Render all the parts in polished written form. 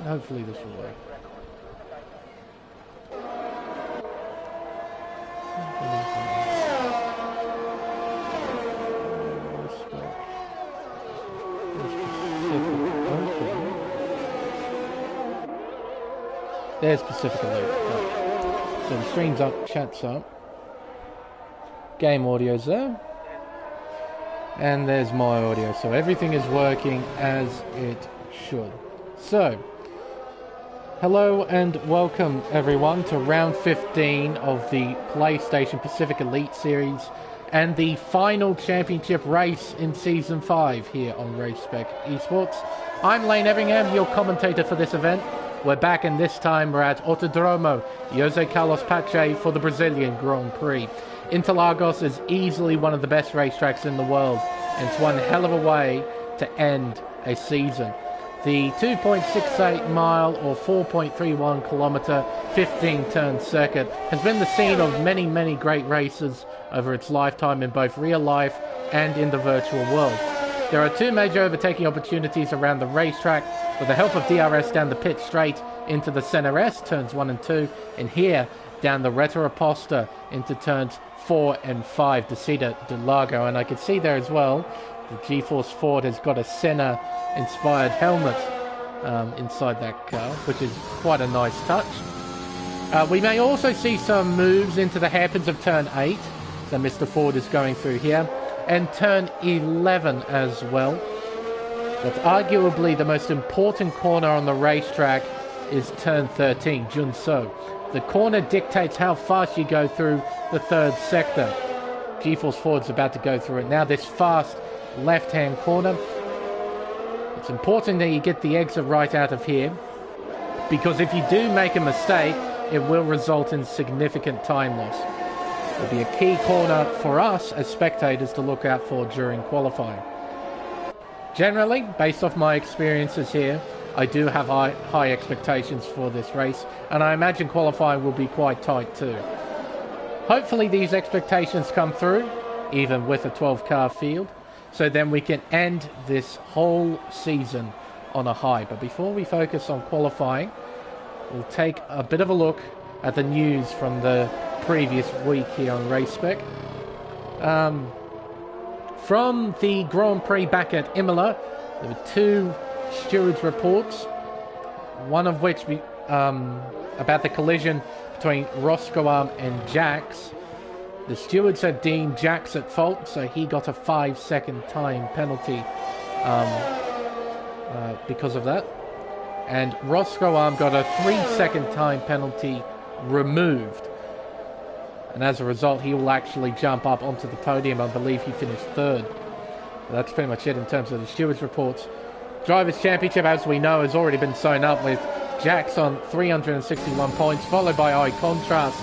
Hopefully this will work. There's Pacific Elite. Right. So the stream's up, chat's up. Game audio's there. And there's my audio. So everything is working as it should. So, hello and welcome everyone to round 15 of the PlayStation Pacific Elite Series and the final championship race in Season 5 here on Race Spec Esports. I'm Lane Everingham, your commentator for this event. We're back, and this time we're at Autodromo Jose Carlos Pache for the Brazilian Grand Prix. Interlagos is easily one of the best racetracks in the world, and it's one hell of a way to end a season. The 2.68 mile or 4.31 kilometer 15-turn circuit has been the scene of many, many great races over its lifetime in both real life and in the virtual world. There are two major overtaking opportunities around the racetrack with the help of DRS down the pit straight into the Center S, turns 1 and 2, and here down the Retro-Aposta into turns 4 and 5, Descida de Largo. And I can see there as well, the G-Force Ford has got a Senna-inspired helmet inside that car, which is quite a nice touch. We may also see some moves into the hairpins of turn 8, that Mr. Ford is going through here, and turn 11 as well. But arguably the most important corner on the racetrack is turn 13, Junso. The corner dictates how fast you go through the third sector. G-Force Ford's about to go through it now. This fast left-hand corner. It's important that you get the exit right out of here, because if you do make a mistake, it will result in significant time loss. It'll be a key corner for us as spectators to look out for during qualifying. Generally, based off my experiences here, I do have high expectations for this race, and I imagine qualifying will be quite tight too. Hopefully these expectations come through, even with a 12-car field, so then we can end this whole season on a high. But before we focus on qualifying, we'll take a bit of a look at the news from the previous week here on Race Spec. From the Grand Prix back at Imola, there were two stewards' reports, one of which about the collision between Roscoe and Jax. The stewards had deemed Jax at fault, so he got a 5-second time penalty because of that. And Roscoe got a 3-second time penalty removed. And as a result, he will actually jump up onto the podium. I believe he finished third. But that's pretty much it in terms of the stewards' reports. Drivers' Championship, as we know, has already been sewn up with Jax on 361 points, followed by I Contrast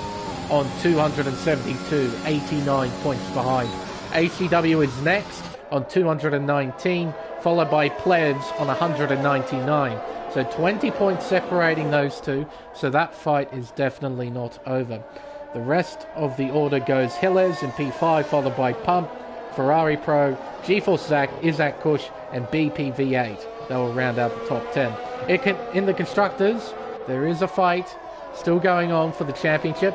on 272, 89 points behind. ACW is next on 219, followed by Plebs on 199. So 20 points separating those two, so that fight is definitely not over. The rest of the order goes Hillers in P5, followed by Pump, Ferrari Pro, G-Force Zach, Isaac Kush, and BPV8. They will round out the top 10. In the Constructors, there is a fight still going on for the championship.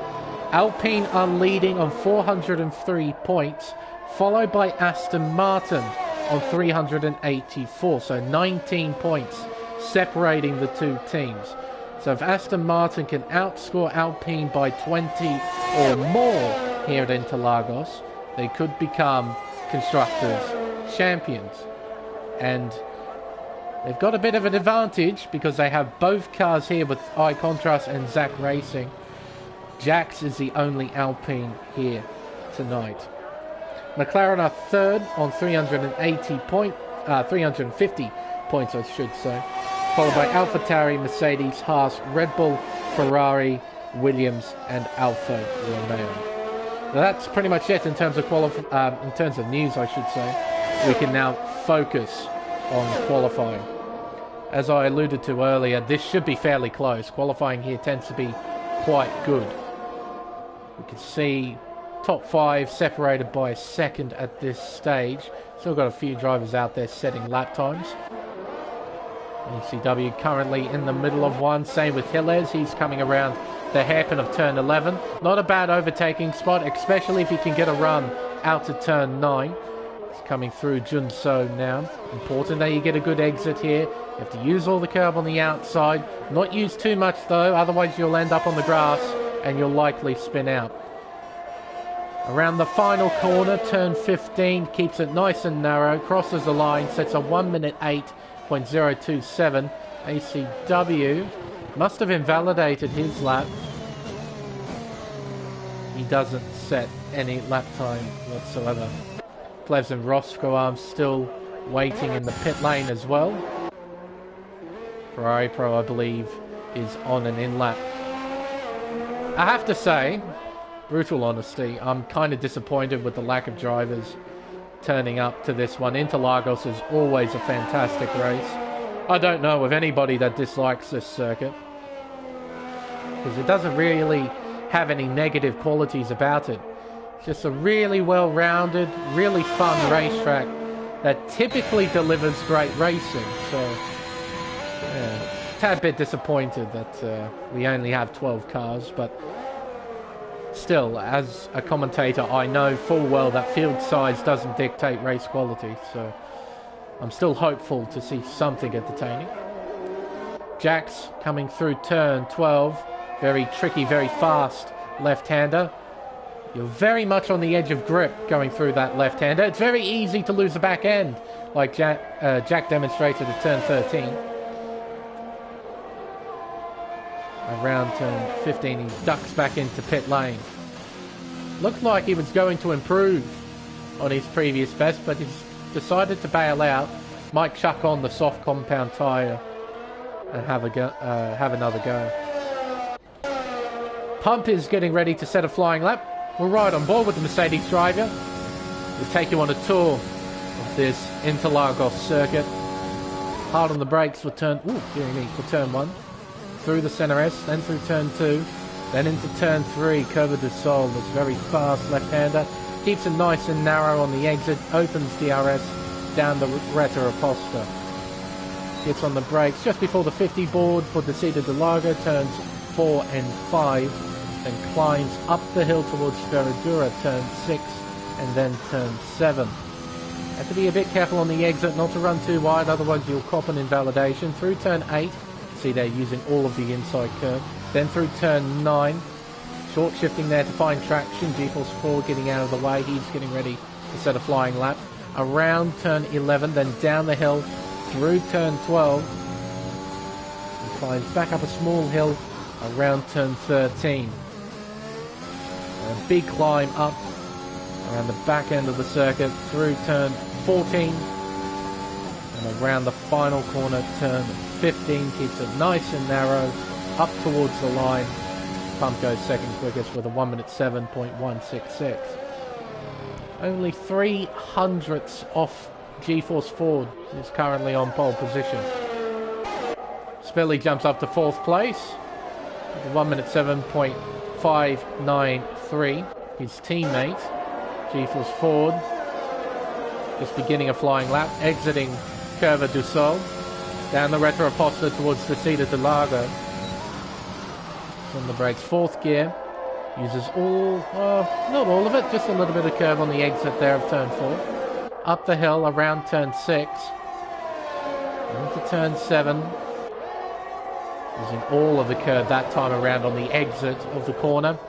Alpine are leading on 403 points, followed by Aston Martin on 384. So 19 points separating the two teams. So if Aston Martin can outscore Alpine by 20 or more here at Interlagos, they could become Constructors champions. And they've got a bit of an advantage because they have both cars here with I Contrast and Zach Racing. Jax is the only Alpine here tonight. McLaren are third on 350 points, I should say. Followed by AlphaTauri, Mercedes, Haas, Red Bull, Ferrari, Williams, and Alfa Romeo. Now that's pretty much it in terms of in terms of news, I should say. We can now focus on qualifying. As I alluded to earlier, this should be fairly close. Qualifying here tends to be quite good. We can see top 5 separated by a second at this stage. Still got a few drivers out there setting lap times. ECW currently in the middle of one. Same with Hillez. He's coming around the hairpin of turn 11. Not a bad overtaking spot, especially if he can get a run out to turn 9. He's coming through Junso now. Important that you get a good exit here. You have to use all the curb on the outside. Not use too much though, otherwise you'll end up on the grass and you'll likely spin out. Around the final corner, turn 15, keeps it nice and narrow, crosses the line, sets a 1 minute 8.027. ACW must have invalidated his lap. He doesn't set any lap time whatsoever. Plevs and Roscoe are still waiting in the pit lane as well. Ferrari Pro, I believe, is on an in-lap. I have to say, brutal honesty, I'm kind of disappointed with the lack of drivers turning up to this one. Interlagos is always a fantastic race. I don't know of anybody that dislikes this circuit, because it doesn't really have any negative qualities about it. It's just a really well-rounded, really fun racetrack that typically delivers great racing. So, yeah, tad bit disappointed that we only have 12 cars, but still, as a commentator, I know full well that field size doesn't dictate race quality, so I'm still hopeful to see something entertaining. Jax coming through turn 12. Very tricky, very fast left-hander. You're very much on the edge of grip going through that left-hander. It's very easy to lose the back end, like Jack demonstrated at turn 13. Around turn 15, he ducks back into pit lane. Looked like he was going to improve on his previous best, but he's decided to bail out. Might chuck on the soft compound tyre and have another go. Pump is getting ready to set a flying lap. We're right on board with the Mercedes driver. We'll take you on a tour of this Interlagos circuit. Hard on the brakes for turn 1. Through the center S, then through turn 2, then into turn 3. Curva du Sol, this very fast left-hander. Keeps it nice and narrow on the exit, opens DRS down the Reta Aposta. Gets on the brakes just before the 50 board for Descida de Largo, turns 4 and 5. Then climbs up the hill towards Ferradura, turn 6, and then turn 7. Have to be a bit careful on the exit, not to run too wide, otherwise you'll cop an invalidation. Through turn 8, see they're using all of the inside curve. Then through turn 9, short shifting there to find traction. G-Force 4 getting out of the way, he's getting ready to set a flying lap. Around turn 11, then down the hill through turn 12. He climbs back up a small hill around turn 13. A big climb up around the back end of the circuit through turn 14 and around the final corner, turn 15. Keeps it nice and narrow up towards the line. Pump goes second quickest with a 1 minute 7.166. Only 3 hundredths off G-Force Ford is currently on pole position. Spilly jumps up to 4th place with a 1 minute 7.593. His teammate, G-Force Ford, just beginning a flying lap, exiting Curva du Sol, down the Reta Aposta towards the Descida de Largo. On the brakes, 4th gear, uses not all of it, just a little bit of curve on the exit there of turn 4. Up the hill around turn 6, into turn 7, using all of the curve that time around on the exit of the corner.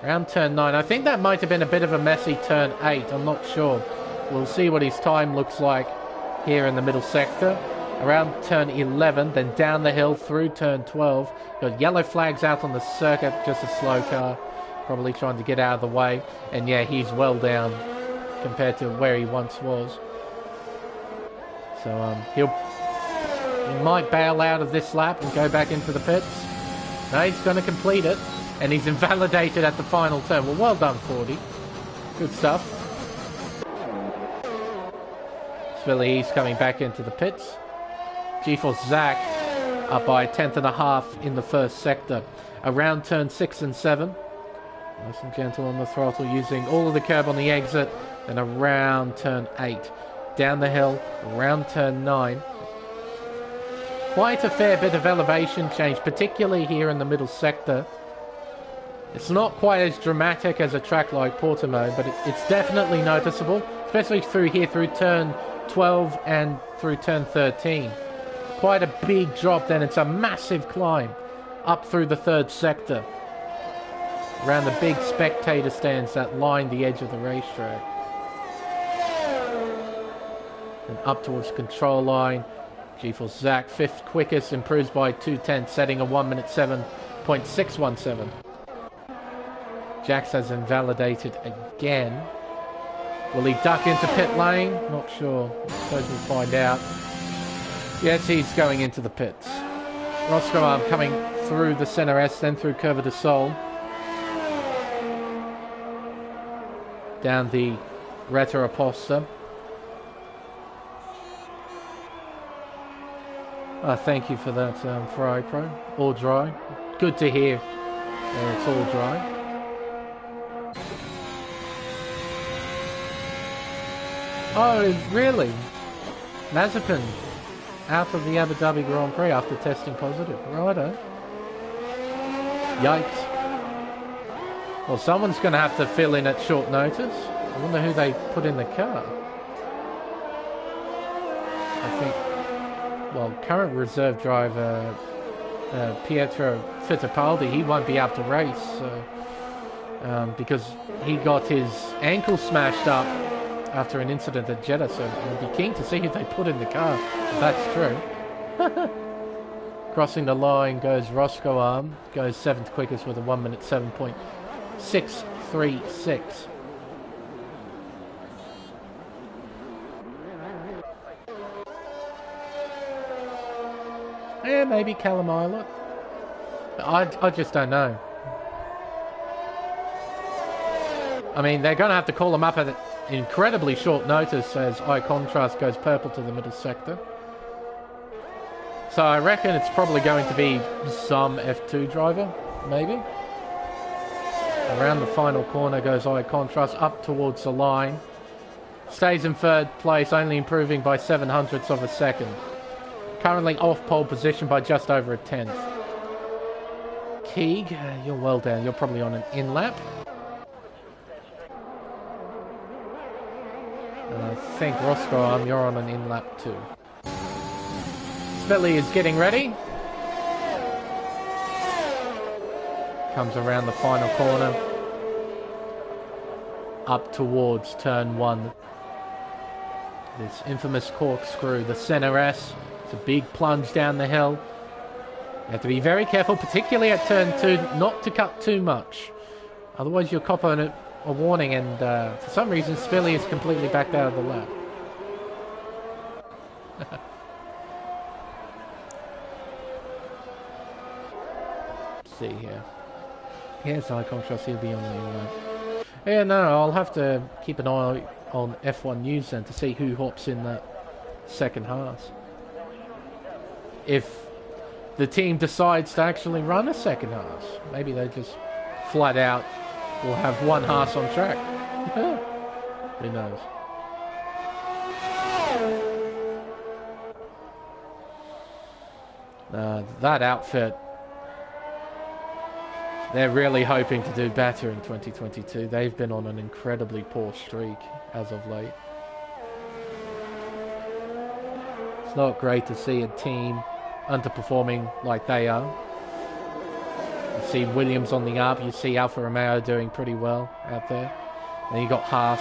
Around turn 9, I think that might have been a bit of a messy turn 8, I'm not sure. We'll see what his time looks like here in the middle sector. Around turn 11, then down the hill through turn 12. Got yellow flags out on the circuit, just a slow car, probably trying to get out of the way. And yeah, he's well down compared to where he once was. So he might bail out of this lap and go back into the pits. No, he's going to complete it. And he's invalidated at the final turn. Well done, 40. Good stuff. Spilly, he's coming back into the pits. G-Force Zach up by 1/10.5 in the first sector. Around turn 6 and 7. Nice and gentle on the throttle, using all of the curb on the exit. Then around turn 8. Down the hill, around turn 9. Quite a fair bit of elevation change, particularly here in the middle sector. It's not quite as dramatic as a track like Portimao, but it's definitely noticeable, especially through here, through turn 12 and through turn 13. Quite a big drop then. It's a massive climb up through the third sector, around the big spectator stands that line the edge of the racetrack. And up towards control line. G-Force Zach, 5th quickest, improves by 2/10, setting a 1 minute 7.617. Jax has invalidated again. Will he duck into pit lane? Not sure. I suppose we'll find out. Yes, he's going into the pits. Roscoe coming through the Center S, then through Curva de Sol. Down the Reta Aposta. Thank you for that, Fry Pro. All dry. Good to hear. It's all dry. Oh, really? Mazepin out of the Abu Dhabi Grand Prix after testing positive. Righto. Yikes. Well, someone's going to have to fill in at short notice. I wonder who they put in the car. I think... Well, current reserve driver Pietro Fittipaldi, he won't be able to race because he got his ankle smashed up after an incident at Jeddah, so I'll be keen to see who they put in the car, if that's true. Crossing the line goes Roscoe Arm, goes 7th quickest with a 1 minute 7.636. Yeah, maybe Callum Islet. I just don't know. I mean, they're going to have to call him up at incredibly short notice as Eye Contrast goes purple to the middle sector. So I reckon it's probably going to be some F2 driver, maybe. Around the final corner goes Eye Contrast up towards the line. Stays in 3rd place, only improving by 0.07 of a second. Currently off pole position by just over a 10th. Keeg, you're well down. You're probably on an in lap. And I think Roscoe, you're on an in lap too. Spelly is getting ready. Comes around the final corner. Up towards turn 1. This infamous corkscrew, the Center S. It's a big plunge down the hill. You have to be very careful, particularly at turn 2, not to cut too much. Otherwise you'll cop a warning, and for some reason Spilly is completely backed out of the lap. Let's see here. Here's Eye Contrast, he'll be on the lap. Yeah, no, I'll have to keep an eye on F1 News then to see who hops in that second half. If the team decides to actually run a second half, maybe they just flat out will have one Haas on track. Who knows? That outfit, they're really hoping to do better in 2022. They've been on an incredibly poor streak as of late. It's not great to see a team underperforming like they are. You see Williams on the up, you see Alfa Romeo doing pretty well out there. Then you got Haas,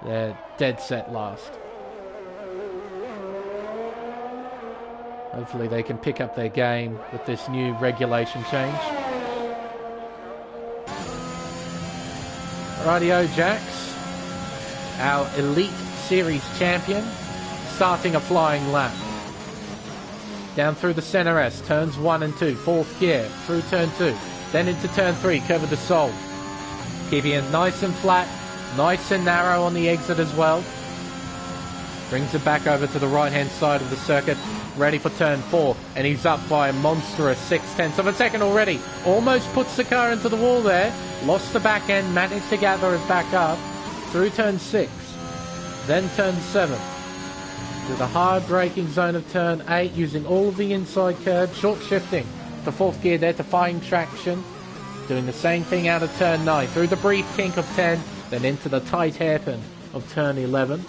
they're dead set last. Hopefully they can pick up their game with this new regulation change. Rightio, Jax, our Elite Series champion, starting a flying lap. Down through the Center S, turns 1 and 2, 4th gear, through turn 2, then into turn 3, Curva de Sol. Keeping it nice and flat, nice and narrow on the exit as well. Brings it back over to the right-hand side of the circuit, ready for turn 4, and he's up by a monstrous 0.6 of a second already. Almost puts the car into the wall there, lost the back end, managed to gather it back up, through turn 6, then turn 7. To the hard braking zone of turn 8, using all of the inside curve, short shifting to 4th gear there to find traction. Doing the same thing out of turn 9, through the brief kink of 10, then into the tight hairpin of turn 11.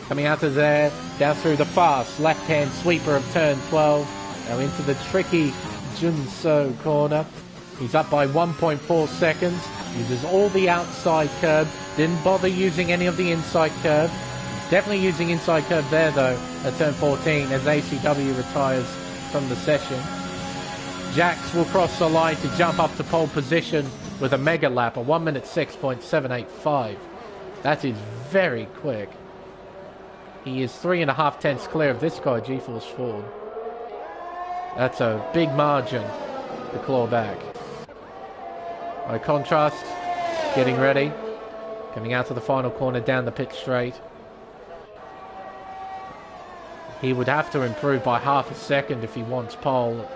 Coming out of there, down through the fast left-hand sweeper of turn 12, now into the tricky Junso corner. He's up by 1.4 seconds, uses all the outside curve, didn't bother using any of the inside curve. He's definitely using inside curve there though, at turn 14, as ACW retires from the session. Jax will cross the line to jump up to pole position with a mega lap, a 1 minute 6.785. That is very quick. He is 3.5 tenths clear of this guy, G-Force Ford. That's a big margin to claw back. By contrast, getting ready. Coming out to the final corner down the pit straight. He would have to improve by half a second if he wants pole.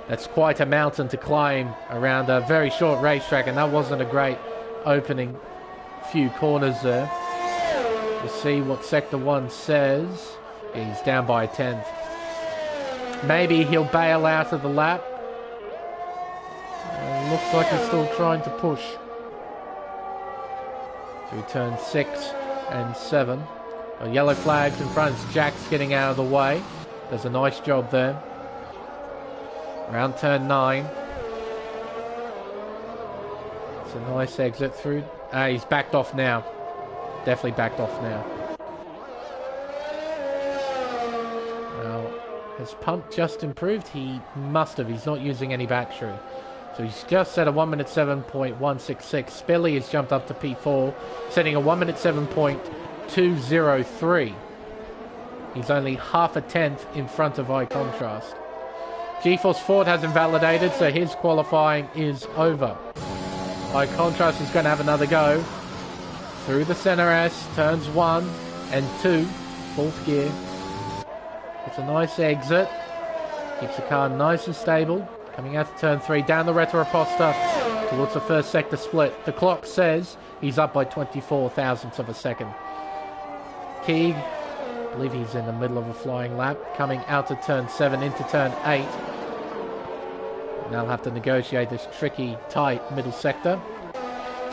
That's quite a mountain to climb around a very short racetrack, and that wasn't a great opening few corners there. We'll see what Sector 1 says. He's down by a tenth. Maybe he'll bail out of the lap. Looks like he's still trying to push. Through turn 6 and 7. Yellow flags in front. Jack's getting out of the way. Does a nice job there. Around turn 9. It's a nice exit through. He's backed off now. Definitely backed off now. Now, has pump just improved? He must have. He's not using any battery. So he's just set a 1 minute 7.166. Spilly has jumped up to P4, setting a 1 minute 7.203. He's only half a tenth in front of High Contrast. G-Force Ford has invalidated, so his qualifying is over. High Contrast is going to have another go. Through the center S, turns 1 and 2, 4th gear. It's a nice exit. Keeps the car nice and stable. Coming out to turn 3, down the Retroposta towards the first sector split. The clock says he's up by 24 thousandths of a second. Keeg, I believe he's in the middle of a flying lap. Coming out to turn 7 into turn 8. Now have to negotiate this tricky, tight middle sector.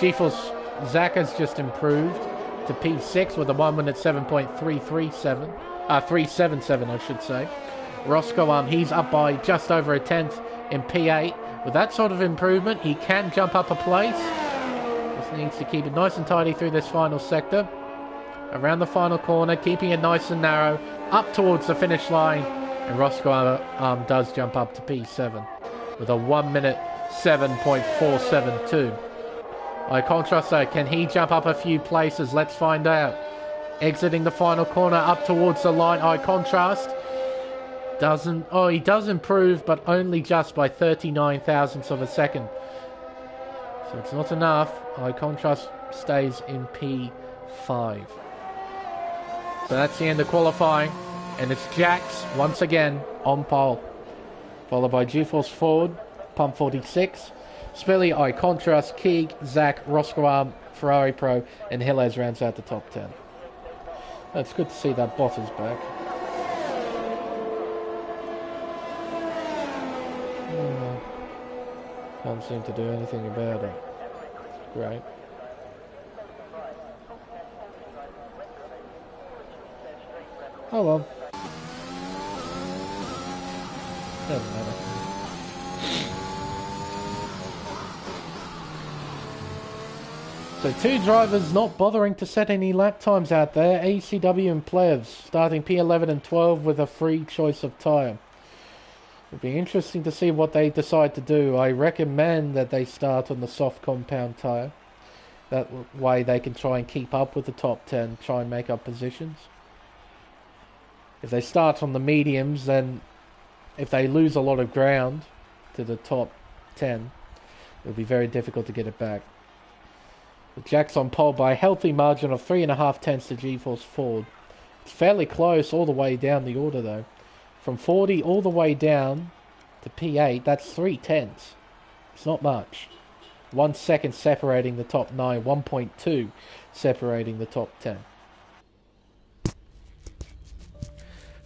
G-Force Zach has just improved to P6 with a 1 minute 7.377. 377, I should say. Roscoe, he's up by just over a tenth in P8. With that sort of improvement, he can jump up a place. Just needs to keep it nice and tidy through this final sector. Around the final corner, keeping it nice and narrow, up towards the finish line. And Roscoe does jump up to P7 with a 1 minute 7.472. By contrast though, can he jump up a few places? Let's find out. Exiting the final corner up towards the line. High Contrast doesn't... Oh, he does improve, but only just by 39 thousandths of a second. So it's not enough. High Contrast stays in P5. So that's the end of qualifying. And it's Jax, once again, on pole. Followed by G-Force Ford, Pump 46. Spilly, High Contrast, Keeg, Zach, Roscoe, Ferrari Pro, and Hillez rounds out the top 10. It's good to see that Bottas back. Can't seem to do anything about it. Great. Oh well. Doesn't matter. So 2 drivers not bothering to set any lap times out there. ACW and Plevs starting P11 and 12 with a free choice of tyre. It'll be interesting to see what they decide to do. I recommend that they start on the soft compound tyre. That way they can try and keep up with the top 10, try and make up positions. If they start on the mediums, then if they lose a lot of ground to the top 10, it'll be very difficult to get it back. Jack's on pole by a healthy margin of 3.5 tenths to G-Force Ford. It's fairly close all the way down the order though. From 40 all the way down to P8, that's 3 tenths. It's not much. 1 second separating the top 9, 1.2 separating the top 10.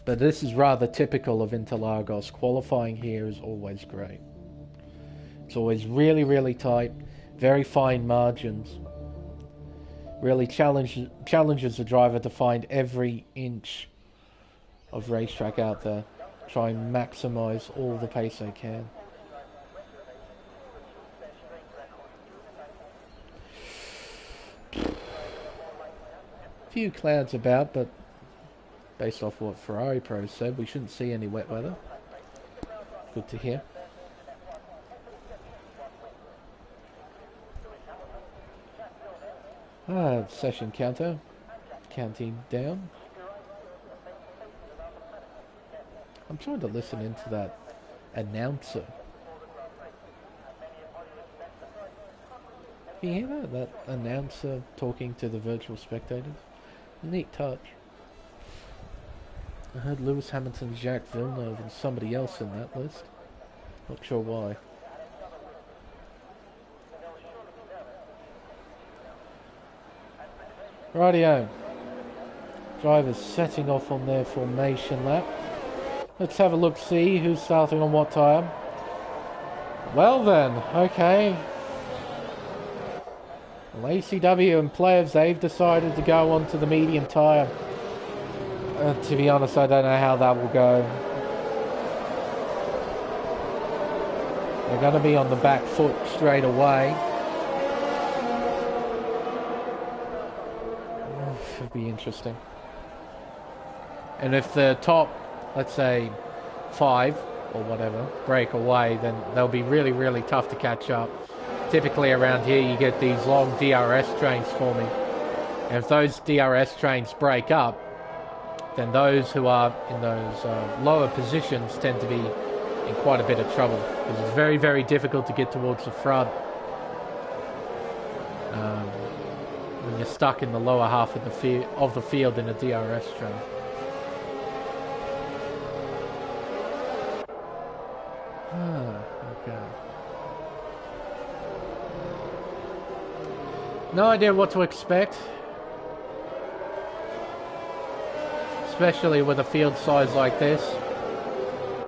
But this is rather typical of Interlagos. Qualifying here is always great. It's always really, really tight, very fine margins. Really challenges the driver to find every inch of racetrack out there. Try and maximise all the pace they can. Few clouds about, but based off what Ferrari Pro said, we shouldn't see any wet weather. Good to hear. Session counter, counting down. I'm trying to listen into that announcer. Can you hear that? That announcer talking to the virtual spectators? Neat touch. I heard Lewis Hamilton, Jacques Villeneuve and somebody else in that list. Not sure why. Rightio. Drivers setting off on their formation lap. Let's have a look, see who's starting on what tyre. Well then, okay. Well, ACW and Plebs, they've decided to go onto the medium tyre. To be honest, I don't know how that will go. They're going to be on the back foot straight away. Should be interesting. And if the top, let's say 5 or whatever, break away, then they'll be really, really tough to catch up. Typically around here you get these long DRS trains forming. And if those DRS trains break up, then those who are in those lower positions tend to be in quite a bit of trouble. Because it's very, very difficult to get towards the front. When you're stuck in the lower half of the field in a DRS train. Okay. No idea what to expect. Especially with a field size like this.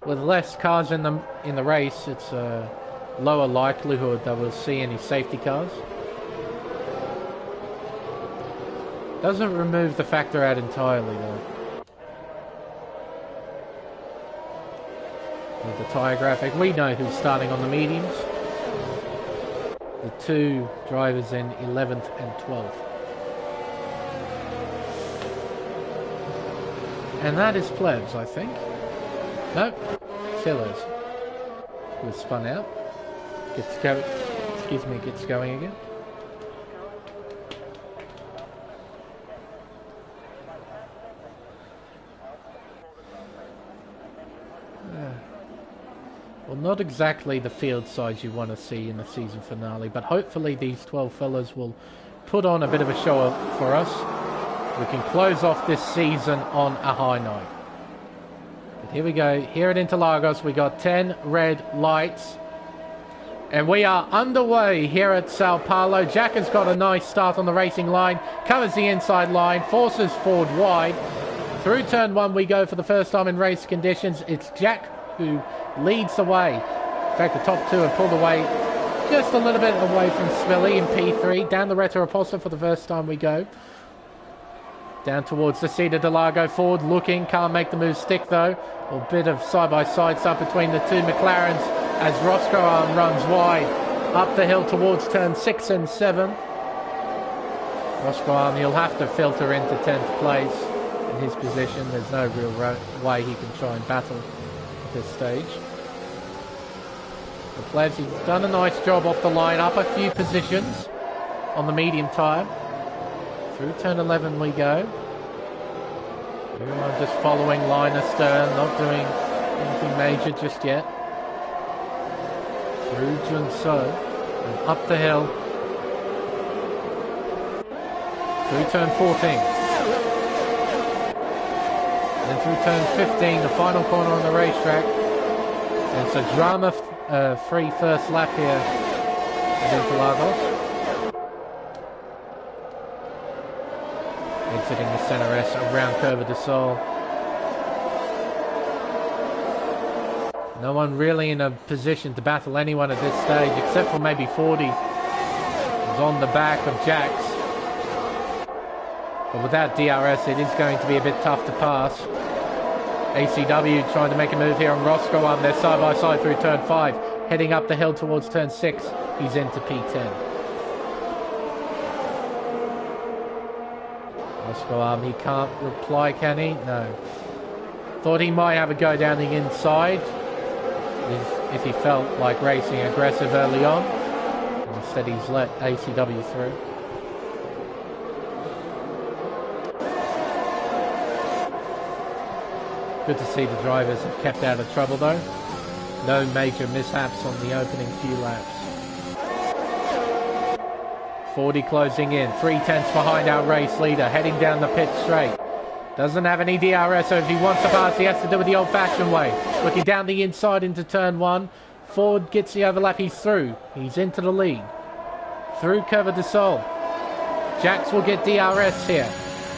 With less cars in the race, it's a lower likelihood that we'll see any safety cars. Doesn't remove the factor out entirely though. With the tyre graphic, we know who's starting on the mediums. The 2 drivers in 11th and 12th. And that is Plebs, I think. Nope, Fillers. Who was spun out. Gets going again. Well, not exactly the field size you want to see in the season finale, but hopefully these 12 fellas will put on a bit of a show for us. We can close off this season on a high note. But here we go. Here at Interlagos, we got 10 red lights. And we are underway here at Sao Paulo. Jack has got a nice start on the racing line. Covers the inside line. Forces forward wide. Through turn 1 we go for the first time in race conditions. It's Jack who leads the way. In fact, the top 2 have pulled away just a little bit away from Spilly in P3. Down the Retro Aposta for the first time we go. Down towards the Cedar de Lago, forward looking, can't make the move stick though. A bit of side-by-side stuff between the 2 McLarens as Roscoe runs wide. Up the hill towards turn 6 and 7. Roscoe he'll have to filter into 10th place in his position. There's no real way he can try and battle at this stage. The Plebs, he's done a nice job off the line, up a few positions on the medium tyre. Through turn 11 we go. Everyone just following line astern, not doing anything major just yet. Through Junso and up the hill. Through turn 14. Then through turn 15, the final corner on the racetrack. And it's a drama-free first lap here at Interlagos. Exiting the Center S around Curva de Sol. No one really in a position to battle anyone at this stage, except for maybe 40. He's on the back of Jax. But without DRS, it is going to be a bit tough to pass. ACW trying to make a move here on Roscoe Arm. They're side by side through turn 5. Heading up the hill towards turn 6. He's into P10. Roscoe Arm, he can't reply, can he? No. Thought he might have a go down the inside if he felt like racing aggressive early on. Instead he's let ACW through. Good to see the drivers have kept out of trouble though. No major mishaps on the opening few laps. 40 closing in, 3/10 behind our race leader, heading down the pit straight. Doesn't have any DRS, so if he wants to pass, he has to do it the old-fashioned way. Looking down the inside into turn 1. Ford gets the overlap, he's through. He's into the lead. Through Curva de Sol. Jax will get DRS here.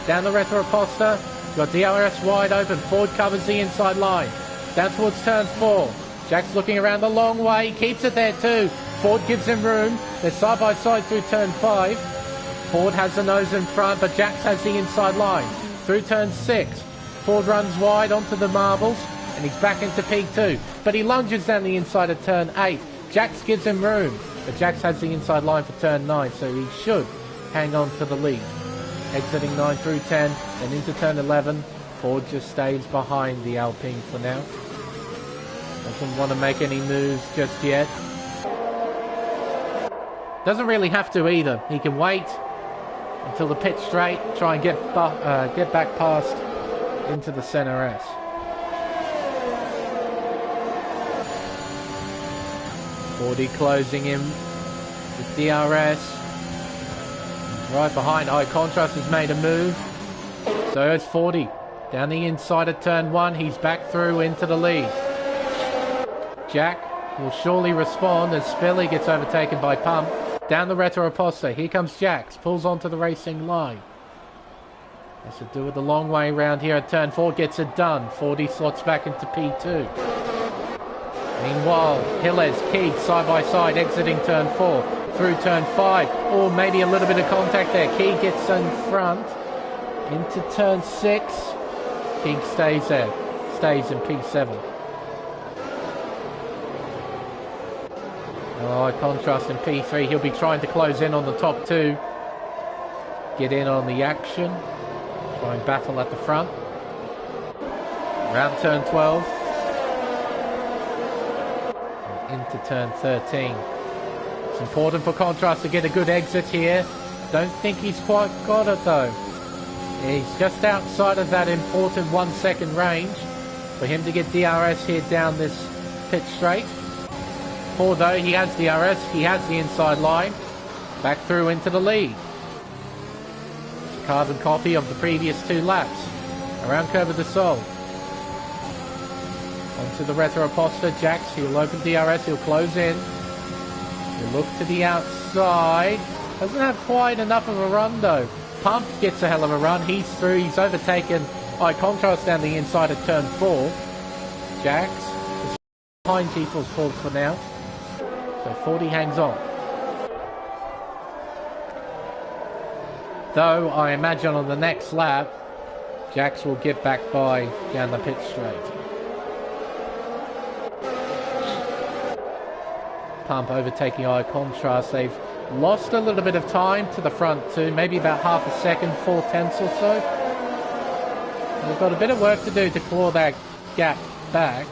Down the Retroposta. Got DRS wide open. Ford covers the inside line. Down towards turn 4. Jax looking around the long way. Keeps it there too. Ford gives him room. They're side by side through turn 5. Ford has the nose in front, but Jax has the inside line. Through turn 6. Ford runs wide onto the marbles, and he's back into P2. But he lunges down the inside of turn 8. Jax gives him room, but Jax has the inside line for turn 9, so he should hang on to the lead. Exiting 9 through 10, and into turn 11. Ford just stays behind the Alpine for now. Doesn't want to make any moves just yet. Doesn't really have to either. He can wait until the pit straight, try and get back past into the center S. Fordy closing in with DRS. Right behind, High Contrast has made a move. So it's 40. Down the inside of turn 1, he's back through into the lead. Jack will surely respond as Spilly gets overtaken by Pump. Down the Retroposta, here comes Jax, pulls onto the racing line. Has to do it the long way around here at turn 4, gets it done. 40 slots back into P2. Meanwhile, Gilles, Keith, side by side, exiting turn 4, through turn 5. Or maybe a little bit of contact there. Keith gets in front, into turn 6. Keith stays there, stays in P7. Oh, Contrast in P3. He'll be trying to close in on the top 2. Get in on the action. Try and battle at the front. Around turn 12. And into turn 13. It's important for Contrast to get a good exit here. Don't think he's quite got it though. He's just outside of that important 1 second range for him to get DRS here down this pit straight. Although he has DRS, he has the inside line. Back through into the lead. It's a carbon copy of the previous 2 laps. Around Curva de Sol. Onto the Retroposta. Jax, he'll open DRS, he'll close in. He'll look to the outside. Doesn't have quite enough of a run though. Pump gets a hell of a run. He's through. He's overtaken High Contrast down the inside of turn 4. Jax is behind G-Force Ford for now. So 40 hangs on. Though I imagine on the next lap, Jax will get back by down the pit straight. Pump overtaking High Contrast. They've lost a little bit of time to the front 2, maybe about half a second, 4/10 or so. They've got a bit of work to do to claw that gap back.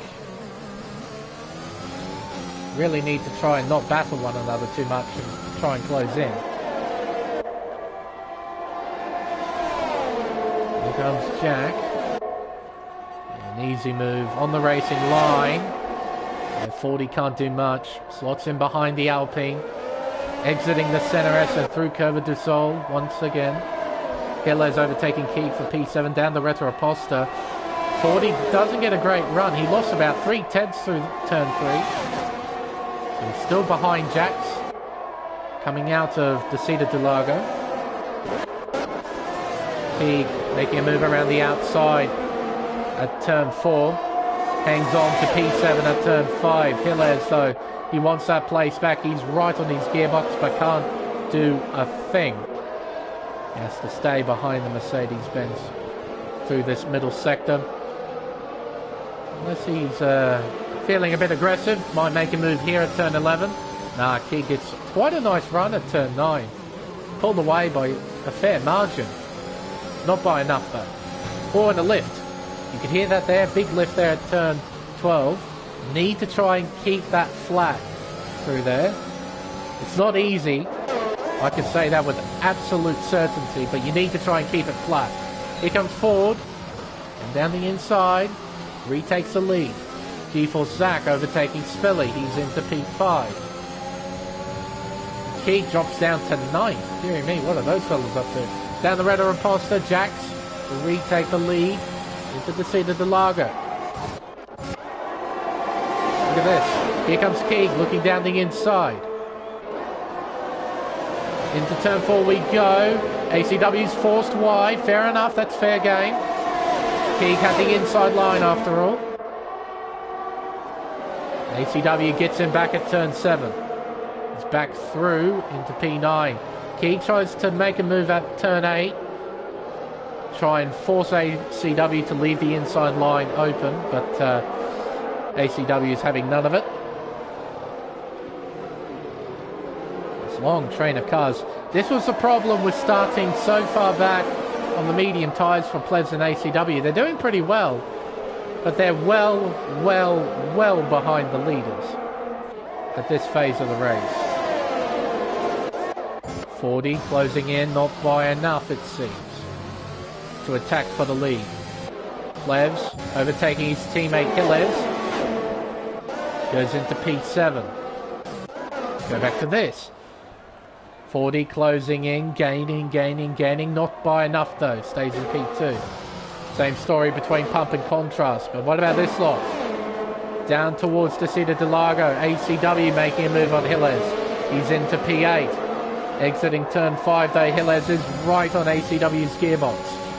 Really need to try and not battle one another too much and try and close in. Here comes Jack. An easy move on the racing line. 40 can't do much. Slots in behind the Alpine. Exiting the center S and through Curva du Sol once again. Gilles overtaking Keith for P7 down the Retroposta. 40 doesn't get a great run. He lost about 3/10 through turn 3. So he's still behind Jax. Coming out of Descida del Lago. He making a move around the outside at turn 4. Hangs on to P7 at turn 5. Gilles, though, he wants that place back. He's right on his gearbox, but can't do a thing. He has to stay behind the Mercedes-Benz through this middle sector. Unless he's feeling a bit aggressive, might make a move here at turn 11. Nah, Key gets quite a nice run at turn 9. Pulled away by a fair margin. Not by enough, though. Or in a lift. You can hear that there, big lift there at turn 12. Need to try and keep that flat through there. It's not easy, I can say that with absolute certainty, but you need to try and keep it flat. Here comes Ford, and down the inside, retakes the lead. G-Force Zach overtaking Spilly, he's into P5. Key drops down to 9th. Dear me, what are those fellas up to? Down the red Imposter, Jax will retake the lead into the seat of Delago. Look at this. Here comes Keeg looking down the inside. Into turn 4 we go. ACW's forced wide. Fair enough, that's fair game. Keeg had the inside line after all. ACW gets him back at turn 7. He's back through into P9. Keeg tries to make a move at turn 8. Try and force ACW to leave the inside line open, but ACW is having none of it. This long train of cars. This was the problem with starting so far back on the medium tyres for Plebs and ACW. They're doing pretty well, but they're well behind the leaders at this phase of the race. 40 closing in, not by enough it seems, to attack for the lead. Plebs overtaking his teammate Gilles. Goes into P7. Go back to this. 40 closing in, gaining, not by enough though, stays in P2. Same story between Pump and Contrast, but what about this lot? Down towards the seat of Delago, ACW making a move on Gilles. He's into P8. Exiting turn 5 though, Gilles is right on ACW's gearbox.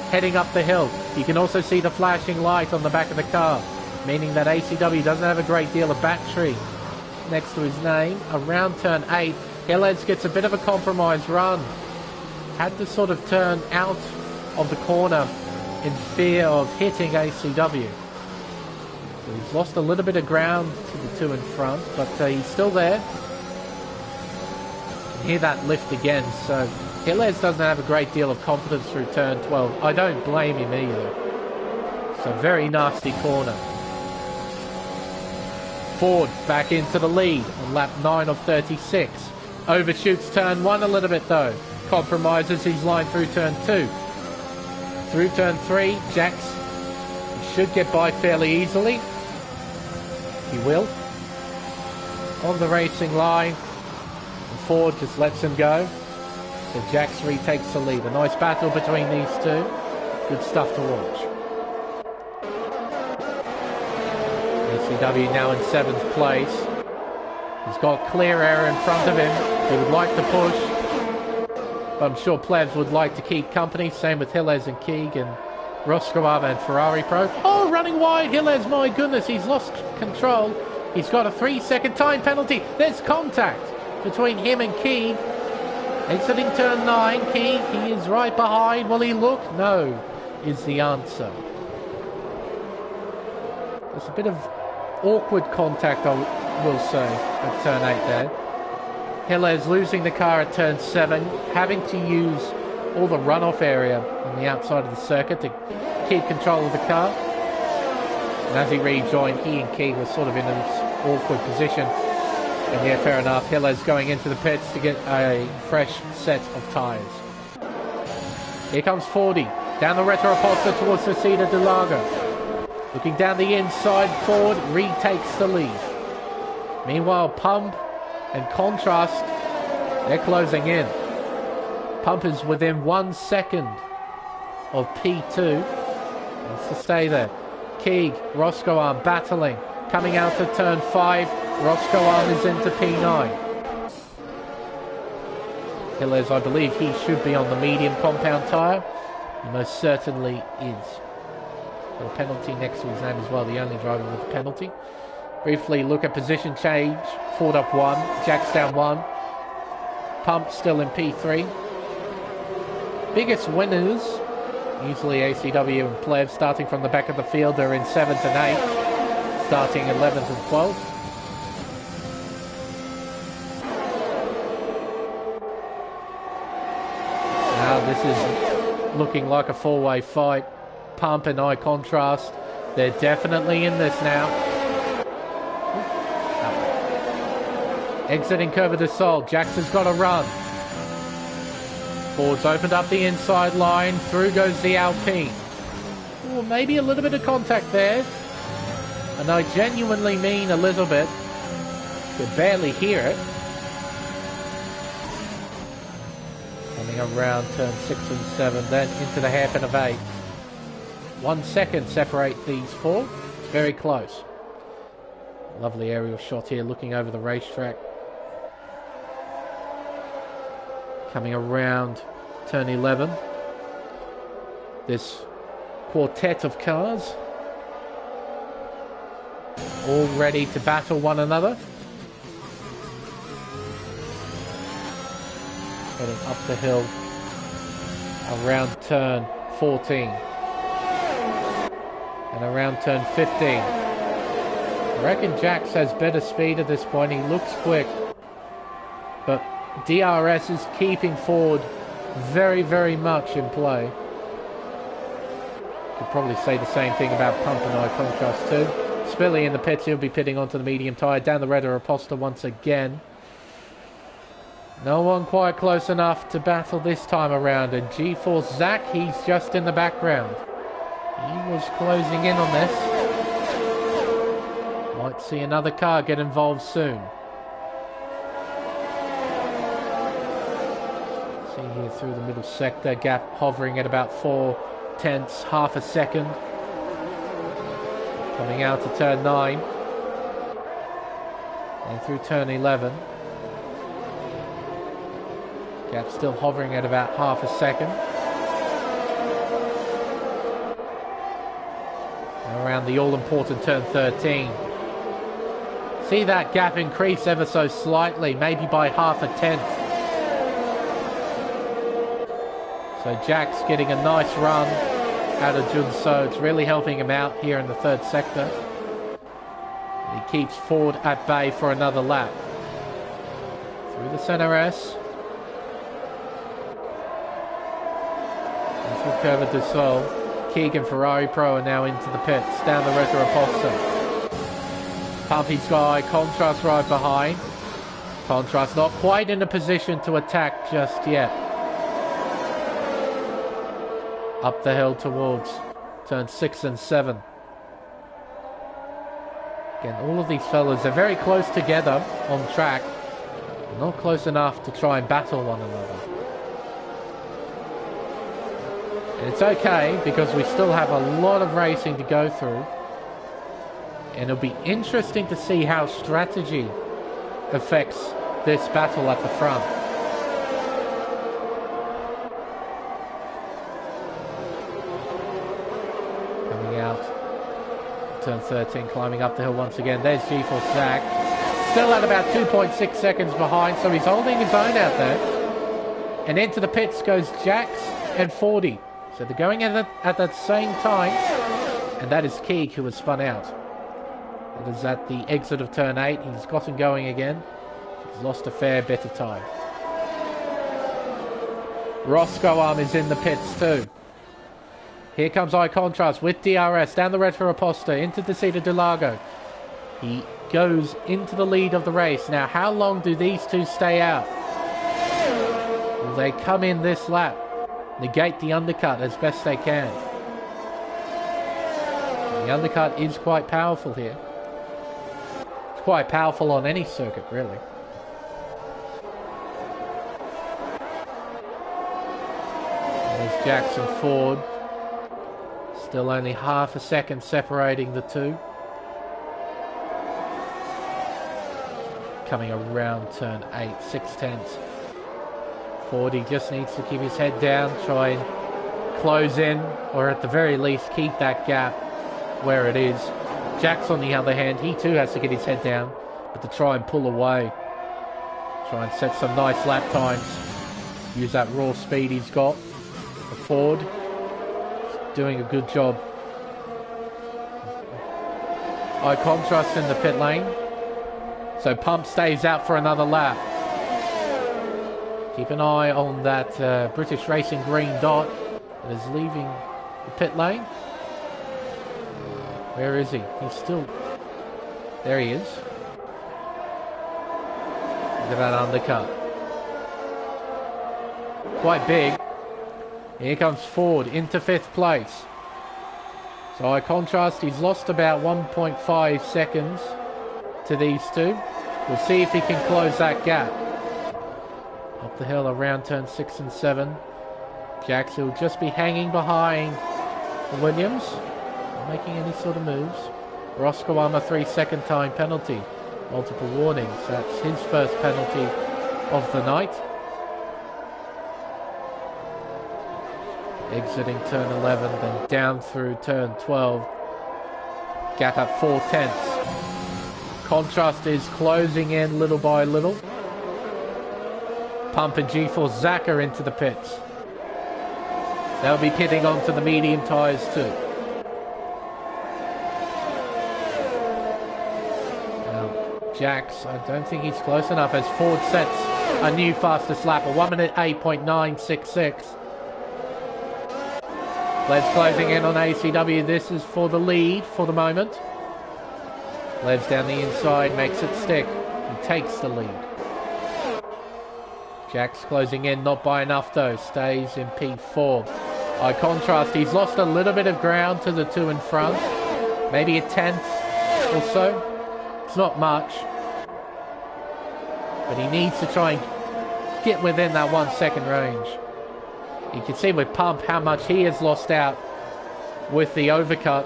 Heading up the hill. You can also see the flashing light on the back of the car, meaning that ACW doesn't have a great deal of battery next to his name. Around turn 8, Gilles gets a bit of a compromise run. Had to sort of turn out of the corner in fear of hitting ACW. So he's lost a little bit of ground to the two in front, but he's still there. You can hear that lift again, so Gilles doesn't have a great deal of confidence through turn 12. I don't blame him either. It's a very nasty corner. Ford back into the lead on lap 9 of 36. Overshoots turn 1 a little bit though. Compromises his line through turn 2. Through turn 3, Jax should get by fairly easily. He will. On the racing line. And Ford just lets him go. So Jax retakes the lead. A nice battle between these two. Good stuff to watch. ACW now in 7th place. He's got clear air in front of him. He would like to push. But I'm sure Plebs would like to keep company. Same with Gilles and Keeg and Roscoe and Ferrari Pro. Oh, running wide. Gilles, my goodness, he's lost control. He's got a 3-second time penalty. There's contact between him and Keeg. Exiting turn 9, Keeg, he is right behind. Will he look? No, is the answer. There's a bit of awkward contact, I will say, at turn 8 there. Gilles losing the car at turn 7, having to use all the runoff area on the outside of the circuit to keep control of the car. And as he rejoined, he and Keeg were sort of in this awkward position. And yeah, fair enough, Gilles going into the pits to get a fresh set of tyres. Here comes 40, down the retroposter towards the seat of Delago. Looking down the inside, Ford retakes the lead. Meanwhile, Pump and Contrast, they're closing in. Pump is within 1 second of P2. Wants to stay there. Keeg, Roscoe Arm battling. Coming out of turn 5, Roscoe Arm is into P9. Gilles, I believe he should be on the medium compound tyre. He most certainly is. Got a penalty next to his name as well, the only driver with a penalty. Briefly look at position change. Ford up 1, Jack's down 1. Pump still in P3. Biggest winners, usually ACW and Plev, starting from the back of the field, are in 7th and 8th, starting 11th and 12th. Now this is looking like a four-way fight. Pump and Eye Contrast, they're definitely in this now. Exiting Curva de Sol, Jax has got a run. Ford's opened up the inside line, through goes the Alpine. Ooh, maybe a little bit of contact there. And I genuinely mean a little bit. Could barely hear it. Coming around turn 6 and 7, then into the hairpin of 8. 1 second separate these four. It's very close. Lovely aerial shot here, looking over the racetrack. Coming around turn 11. This quartet of cars, all ready to battle one another. Heading up the hill around turn 14 and around turn 15. I reckon Jax has better speed at this point. He looks quick, but DRS is keeping Ford very, very much in play. Could probably say the same thing about Pump and Eye Contrast too. Spilly in the pits, he'll be pitting onto the medium tyre. Down the red are Aposta once again. No one quite close enough to battle this time around. And G-Force Zach, he's just in the background. He was closing in on this. Might see another car get involved soon. See here through the middle sector, gap hovering at about 4/10, half a second. Coming out to turn 9. And through turn 11. Gap still hovering at about half a second. And around the all-important turn 13. See that gap increase ever so slightly, maybe by half a tenth. So Jack's getting a nice run out of Junso. It's really helping him out here in the third sector. He keeps Ford at bay for another lap. Through the center S. And through Curva de Sol. Keegan Ferrari Pro are now into the pits. Down the Retro Aposta. Pumpy's got Contrast right behind. Contrast not quite in a position to attack just yet. Up the hill towards turn 6 and 7. Again, all of these fellas are very close together on track. Not close enough to try and battle one another. And it's okay, because we still have a lot of racing to go through. And it'll be interesting to see how strategy affects this battle at the front. Coming out, turn 13, climbing up the hill once again. There's G-Force Zach. Still at about 2.6 seconds behind, so he's holding his own out there. And into the pits goes Jax and 40. So they're going at that same time. And that is Keeg, who has spun out. That is at the exit of turn 8. He's gotten going again. He's lost a fair bit of time. Roscoe is in the pits too. Here comes Eye Contrast with DRS. Down the red for Aposta. Into Desita de Lago. He goes into the lead of the race. Now, how long do these two stay out? Will they come in this lap? Negate the undercut as best they can. The undercut is quite powerful here. It's quite powerful on any circuit, really. There's Jackson Ford. Still only half a second separating the two. Coming around turn 8, 6/10. Ford, he just needs to keep his head down, try and close in, or at the very least keep that gap. where it is. Jack's on the other hand, he too has to get his head down, but to try and pull away. Try and set some nice lap times. Use that raw speed he's got. The Ford doing a good job. High contrast in the pit lane. So Pump stays out for another lap. Keep an eye on that British Racing green dot that is leaving the pit lane. Where is he? He's still... There he is. Look at that undercut. Quite big. Here comes Ford into 5th place. So by contrast, he's lost about 1.5 seconds to these two. We'll see if he can close that gap. Up the hill around turn 6 and 7. Jax will just be hanging behind the Williams. Not making any sort of moves. Roscoe 3-second time penalty. Multiple warnings. That's his first penalty of the night. Exiting turn 11, then down through turn 12. Gap at 4/10. Contrast is closing in little by little. Pump and G-Force Zaka into the pits. They'll be pitting onto the medium tyres too. Now, Jax, I don't think he's close enough as Ford sets a new fastest lap, a 1:08.966. Lev's closing in on ACW. This is for the lead for the moment. Lev's down the inside, makes it stick. He takes the lead. Jack's closing in, not by enough though. Stays in P4. By contrast, he's lost a little bit of ground to the two in front. Maybe a 10th or so. It's not much. But he needs to try and get within that 1 second range. You can see with Pump how much he has lost out with the overcut.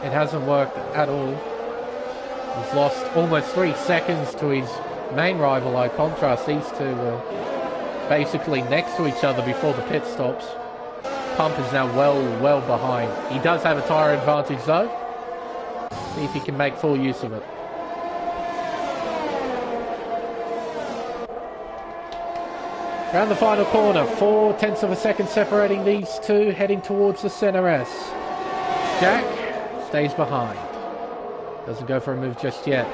It hasn't worked at all. He's lost almost 3 seconds to his main rival. By contrast, these two were basically next to each other before the pit stops. Pump is now well behind. He does have a tyre advantage though. See if he can make full use of it. Around the final corner, 0.4 of a second separating these two, heading towards the centre S. Jack stays behind. Doesn't go for a move just yet.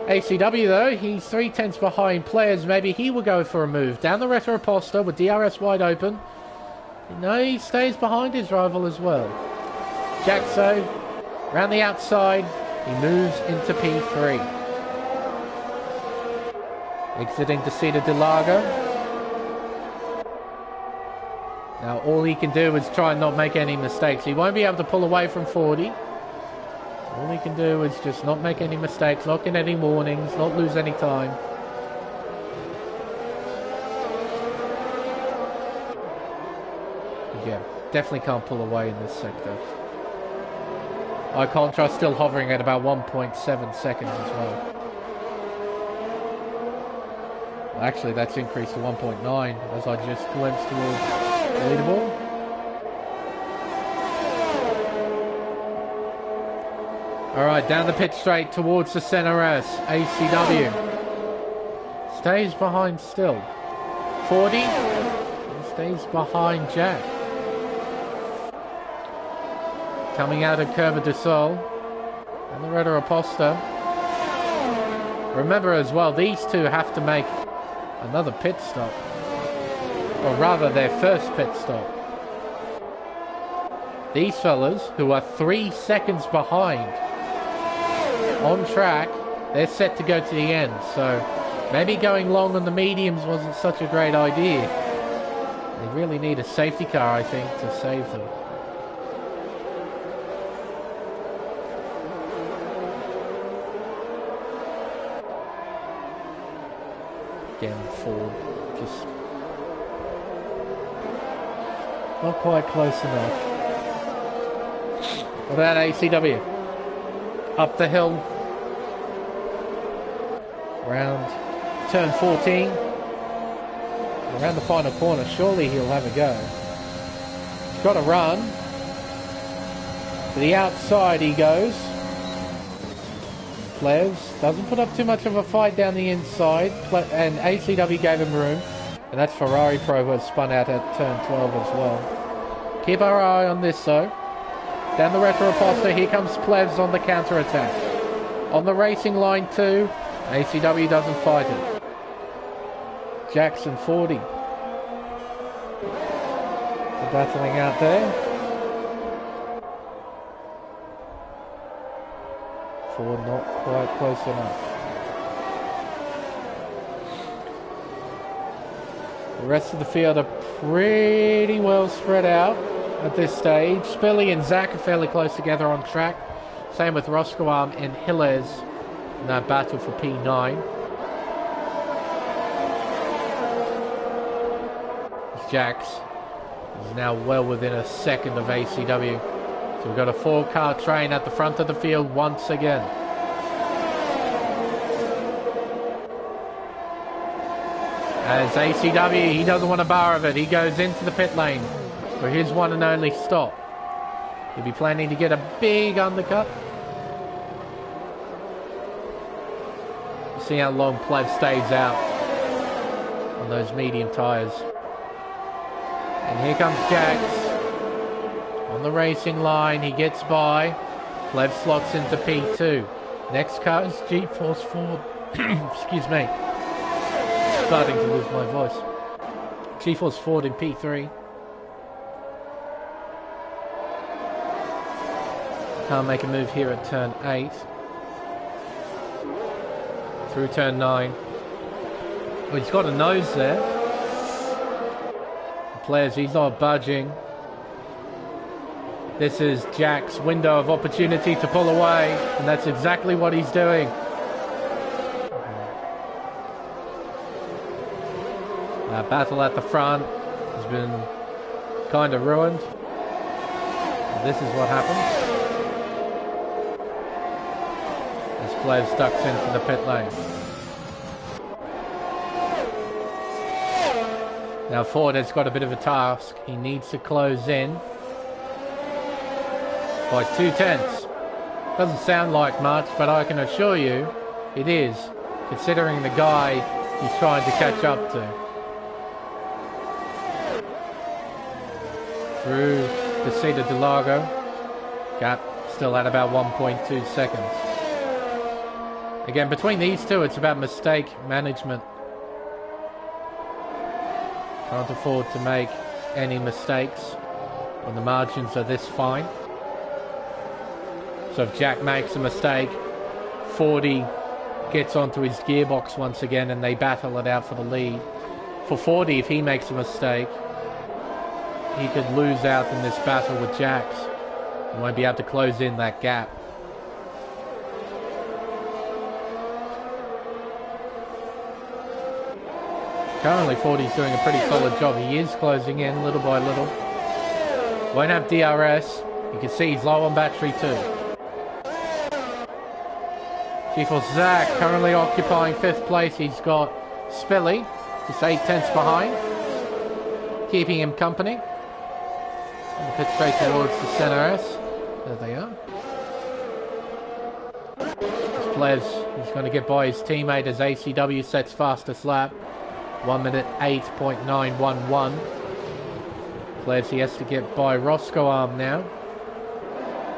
ACW though, he's 0.3 behind players. Maybe he will go for a move. Down the Retroposta with DRS wide open. No, he stays behind his rival as well. Jack so, round the outside, he moves into P3. Exiting Descida de Lago. Now all he can do is try and not make any mistakes. He won't be able to pull away from 40. All he can do is just not make any mistakes, not get any warnings, not lose any time. Yeah, definitely can't pull away in this sector. By contrast, still hovering at about 1.7 seconds as well. Actually, that's increased to 1.9 as I just glimpsed towards the leaderboard. Alright, down the pit straight towards the centre S. ACW stays behind still. 40 stays behind Jack. Coming out of Curva de Sol and the Reta Aposta. Remember as well, these two have to make another pit stop. Or rather, their first pit stop. These fellas, who are 3 seconds behind on track, they're set to go to the end. So maybe going long on the mediums wasn't such a great idea. They really need a safety car, I think, to save them. Again, Ford just not quite close enough. What about ACW? Up the hill. Around turn 14. Around the final corner. Surely he'll have a go. He's got to run. To the outside he goes. Plevs doesn't put up too much of a fight down the inside, and ACW gave him room. And that's Ferrari Pro who has spun out at turn 12 as well. Keep our eye on this though. Down the retro apostle, here comes Plevs on the counter attack. On the racing line too, ACW doesn't fight it. Jackson 40. They're battling out there. Ford not quite close enough. The rest of the field are pretty well spread out at this stage. Spilly and Zach are fairly close together on track. Same with Roscoe and Hilles in that battle for P9. Jax is now well within a second of ACW. So we've got a 4-car train at the front of the field once again. As ACW, he doesn't want a bar of it. He goes into the pit lane for his one and only stop. He'll be planning to get a big undercut. See how long Plev stays out on those medium tyres. And here comes Jax on the racing line. He gets by. Plev slots into P2. Next car is G-Force Ford. Excuse me. Starting to lose my voice. G-Force Ford in P3. Can't make a move here at turn 8. Through turn 9. Well, he's got a nose there. The players, he's not budging. This is Jack's window of opportunity to pull away, and that's exactly what he's doing. Battle at the front has been kind of ruined. And this is what happens as Plev ducks into the pit lane. Now Ford has got a bit of a task. He needs to close in by 2/10. Doesn't sound like much, but I can assure you it is, considering the guy he's trying to catch up to. Through the Cedar de Lago. Gap still at about 1.2 seconds. Again, between these two, it's about mistake management. Can't afford to make any mistakes when the margins are this fine. So if Jack makes a mistake, 40 gets onto his gearbox once again and they battle it out for the lead. For 40, if he makes a mistake, he could lose out in this battle with Jax. He won't be able to close in that gap. Currently 40's doing a pretty solid job. He is closing in little by little. Won't have DRS. You can see he's low on battery too. G-Force Zach currently occupying 5th place. He's got Spilly, just 8/10 behind, keeping him company. And the pit straight towards the center S. There they are. This Plevs is going to get by his teammate as ACW sets fastest lap. 1 minute 8.911. Plevs, he has to get by Roscoe Arm now.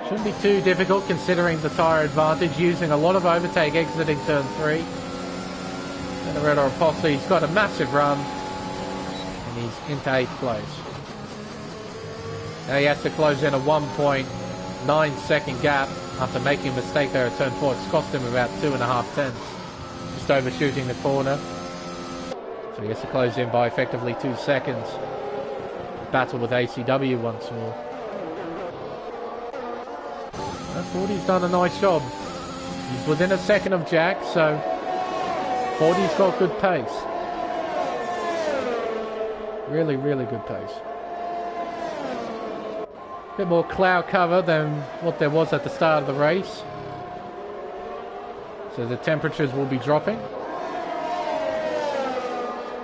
Shouldn't be too difficult considering the tyre advantage, using a lot of overtake exiting turn 3. And the Red Apostle, he's got a massive run. And he's into 8th place. Now he has to close in a 1.9 second gap after making a mistake there at turn 4. It's cost him about 2.5 tenths. Just overshooting the corner. So he has to close in by effectively 2 seconds. Battle with ACW once more. 40's done a nice job. He's within a second of Jack, so 40's got good pace. Really, really good pace. A bit more cloud cover than what there was at the start of the race. So the temperatures will be dropping.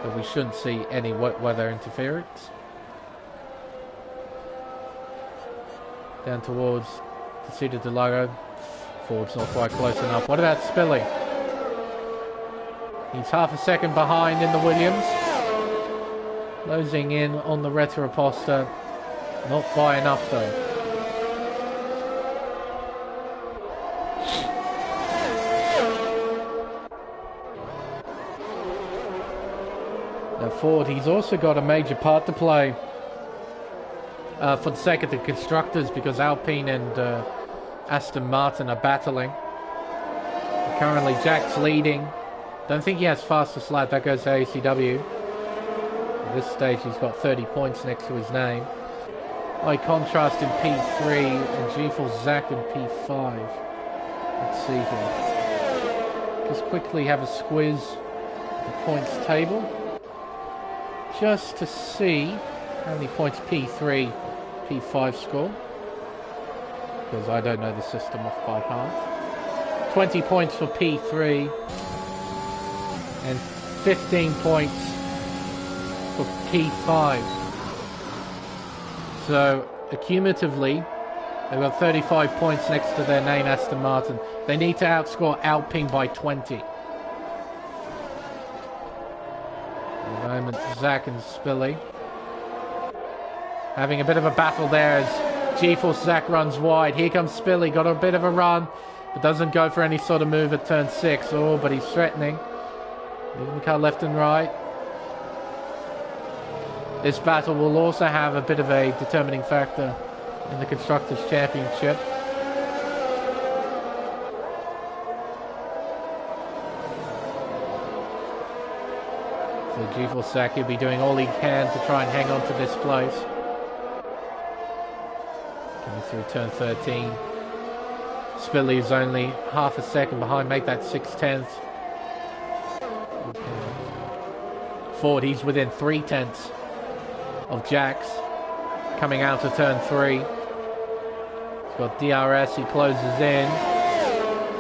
But we shouldn't see any wet weather interference. Down towards Conceded the logo. Ford's not quite close enough. What about Spilly? He's half a second behind in the Williams. Closing in on the Retroposta. Not by enough though. Now Ford, he's also got a major part to play for the sake of the constructors, because Alpine and Aston Martin are battling. Currently Jack's leading. Don't think he has fastest lap. That goes to ACW. At this stage he's got 30 points next to his name. By contrast in P3 and G4 Zach in P5. Let's see here. Just quickly have a squiz at the points table. Just to see how many points P3, P5 score. Because I don't know the system off by heart. 20 points for P3. And 15 points for P5. So, accumulatively, they've got 35 points next to their name, Aston Martin. They need to outscore Alpine by 20. At the moment, Zach and Spilly having a bit of a battle there as G-Force Zach runs wide. Here comes Spilly, got a bit of a run, but doesn't go for any sort of move at turn 6. Oh, but he's threatening. Moving the car left and right. This battle will also have a bit of a determining factor in the Constructors' Championship. So G-Force Zach will be doing all he can to try and hang on to this place. Coming through turn 13. Spilly is only half a second behind, make that 6/10. Ford, he's within 3/10 of Jack's. Coming out to turn 3. He's got DRS, he closes in.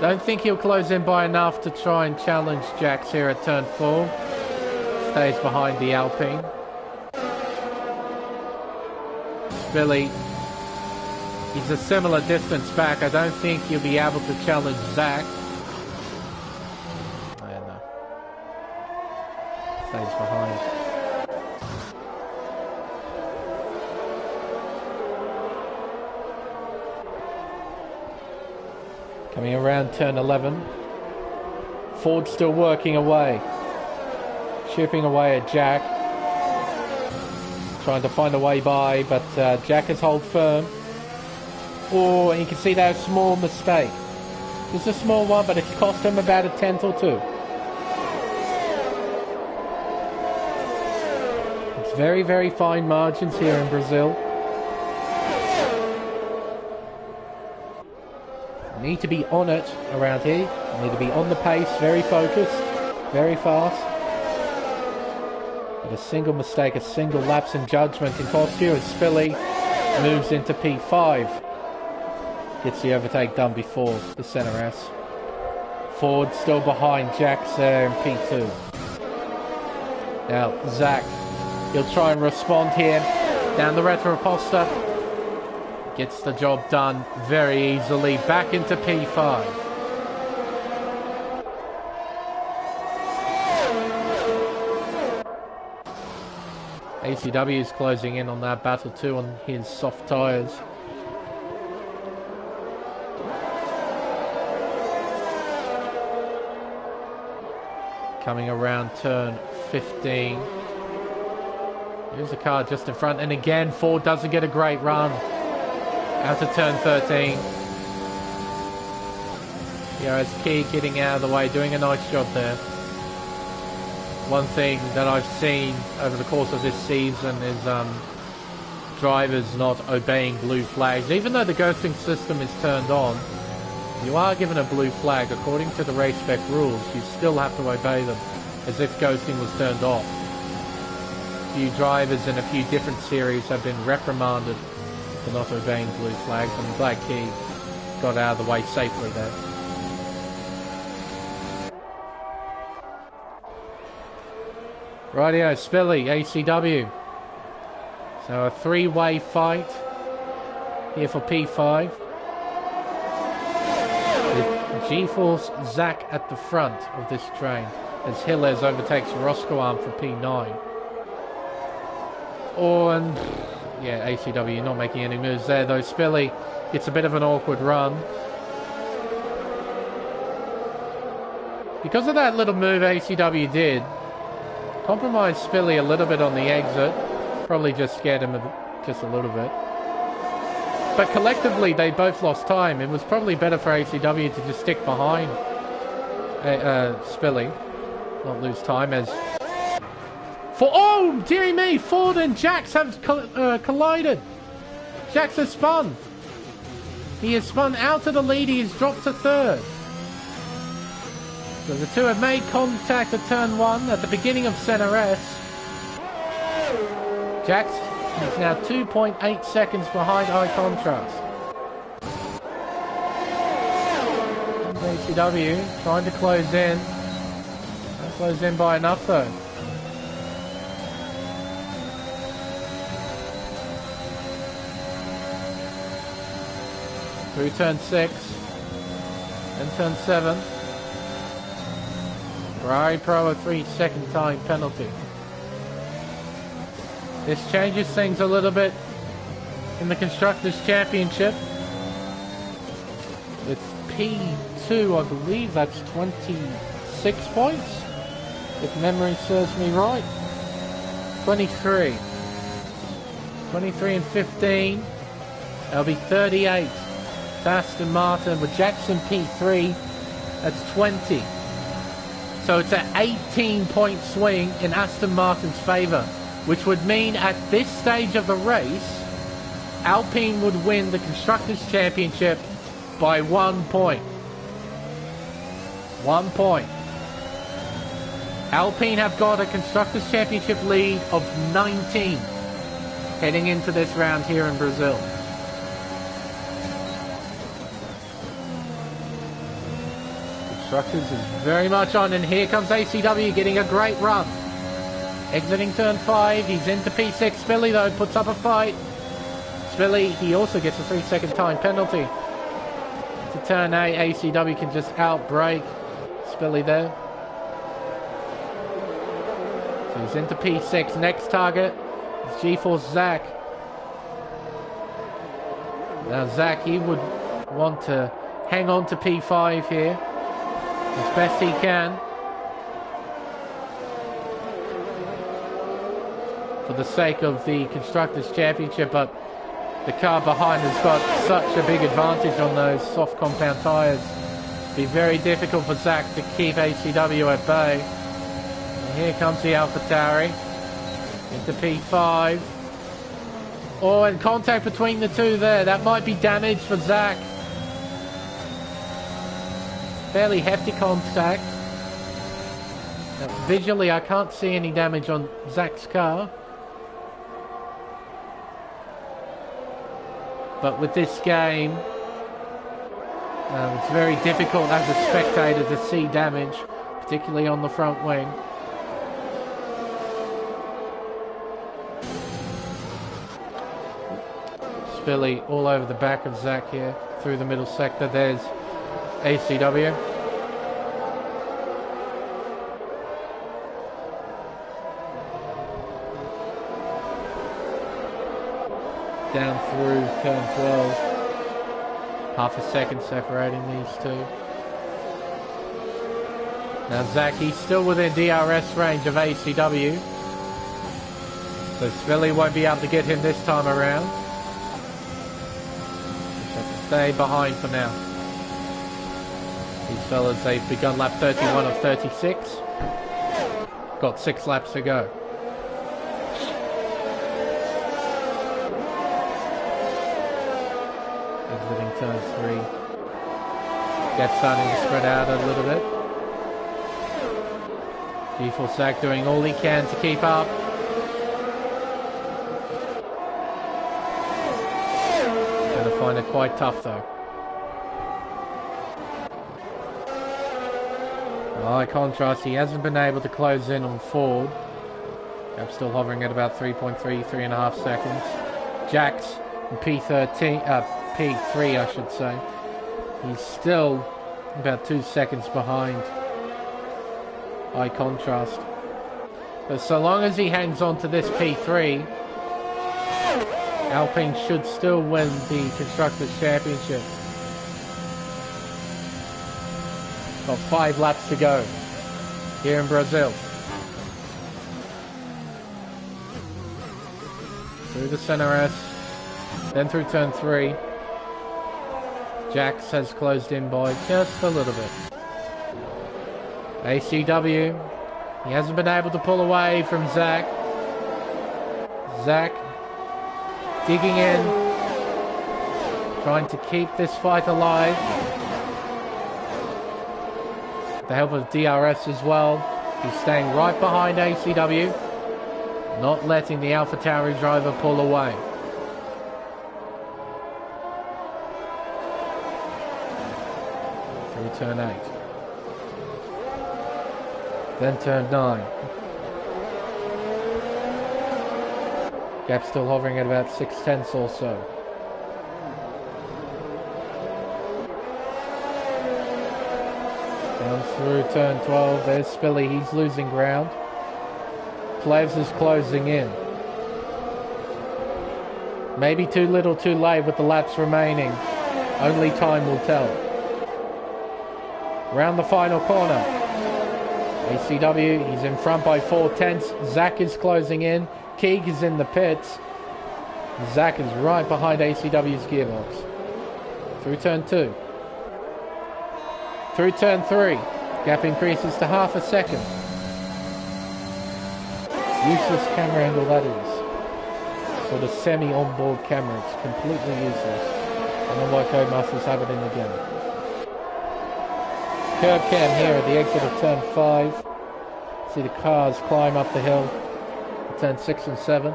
Don't think he'll close in by enough to try and challenge Jack's here at turn 4. Stays behind the Alpine. Spilly, he's a similar distance back. I don't think he'll be able to challenge Zach. I don't know. Stays behind. Coming around turn 11. Ford still working away. Chipping away at Jack. Trying to find a way by, but Jack has held firm. Oh, and you can see that small mistake. It's a small one, but it's cost him about a tenth or two. It's very, very fine margins here in Brazil. You need to be on it around here. You need to be on the pace, very focused, very fast. But a single mistake, a single lapse in judgment can cost you as Spilly moves into P5. Gets the overtake done before the center S. Ford still behind Jack's there in P2. Now Zach, he'll try and respond here. Down the Retroposta. Gets the job done very easily. Back into P5. ACW is closing in on that battle too on his soft tyres. Coming around turn 15. Here's the car just in front, and again Ford doesn't get a great run. Out to turn 13. It's Key getting out of the way, doing a nice job there. One thing that I've seen over the course of this season is drivers not obeying blue flags. Even though the ghosting system is turned on, you are given a blue flag. According to the race spec rules, you still have to obey them as if ghosting was turned off. A few drivers in a few different series have been reprimanded for not obeying blue flags. I'm glad Key got out of the way safely there. Rightio, Spilly, ACW. So a three-way fight here for P5. G-Force Zach at the front of this train as Hilles overtakes Roscoe for P9. Oh, and yeah, ACW not making any moves there though. Spilly gets a bit of an awkward run. Because of that little move ACW did, compromised Spilly a little bit on the exit. Probably just scared him just a little bit. But collectively, they both lost time. It was probably better for ACW to just stick behind Spilly, not lose time as... Oh, dearie me, Ford and Jax have collided. Jax has spun. He has spun out of the lead. He has dropped to third. So the two have made contact at turn 1 at the beginning of Center S. Jax is now 2.8 seconds behind High Contrast. ACW trying to close in. Not close in by enough though. Through turn 6. Then turn 7. Ferrari Pro a 3-second time penalty. This changes things a little bit in the Constructors' Championship. With P2, I believe that's 26 points, if memory serves me right. 23. 23 and 15. That'll be 38. To Aston Martin with Jackson P3. That's 20. So it's an 18-point swing in Aston Martin's favour, which would mean at this stage of the race, Alpine would win the Constructors' Championship by 1 point. 1 point. Alpine have got a Constructors' Championship lead of 19 heading into this round here in Brazil. Constructors is very much on, and here comes ACW getting a great run. Exiting turn 5, he's into P6. Spilly though puts up a fight. Spilly, he also gets a 3-second time penalty. To turn 8, ACW can just outbrake Spilly there. So he's into P6. Next target is G-Force Zach. Now Zach, he would want to hang on to P5 here as best he can, for the sake of the Constructors' Championship, but the car behind has got such a big advantage on those soft compound tyres. It'd be very difficult for Zach to keep ACW at bay. And here comes the AlphaTauri into P5. Oh, and contact between the two there. That might be damage for Zach. Fairly hefty contact. Now, visually, I can't see any damage on Zach's car. But with this game, it's very difficult as a spectator to see damage, particularly on the front wing. Spilly all over the back of Zach here, through the middle sector. There's ACW. Down through turn 12. Half a second separating these two. Now Zach, he's still within DRS range of ACW. So Spilly won't be able to get him this time around. Just have to stay behind for now. These fellas, they've begun lap 31 of 36. Got 6 laps to go. Exiting turn 3. Gap's starting to spread out a little bit. G-Force Zach doing all he can to keep up. Gonna find it quite tough though. By contrast, he hasn't been able to close in on Ford. I'm still hovering at about 3.3.5 seconds. Jax in P3, I should say. He's still About 2 seconds behind. High contrast. But so long as he hangs on to this P3, Alpine should still win the Constructors' Championship. Got 5 laps to go here in Brazil. Through the center S, then through turn 3. Jax has closed in by just a little bit. ACW, he hasn't been able to pull away from Zach. Zach digging in, trying to keep this fight alive. With the help of DRS as well. He's staying right behind ACW, not letting the AlphaTauri driver pull away. Through turn 8. Then turn 9. Gap still hovering at about 6/10 or so. Down through turn 12. There's Spilly. He's losing ground. Plevs is closing in. Maybe too little too late with the laps remaining. Only time will tell. Round the final corner. ACW, he's in front by 4/10. Zach is closing in. Keeg is in the pits. Zach is right behind ACW's gearbox. Through turn 2. Through turn 3. Gap increases to half a second. Useless camera angle that is. Sort of semi-onboard camera. It's completely useless. I don't know why Codemasters have it in the game. Curb cam here at the exit of turn 5. See the cars climb up the hill. Turn 6 and 7.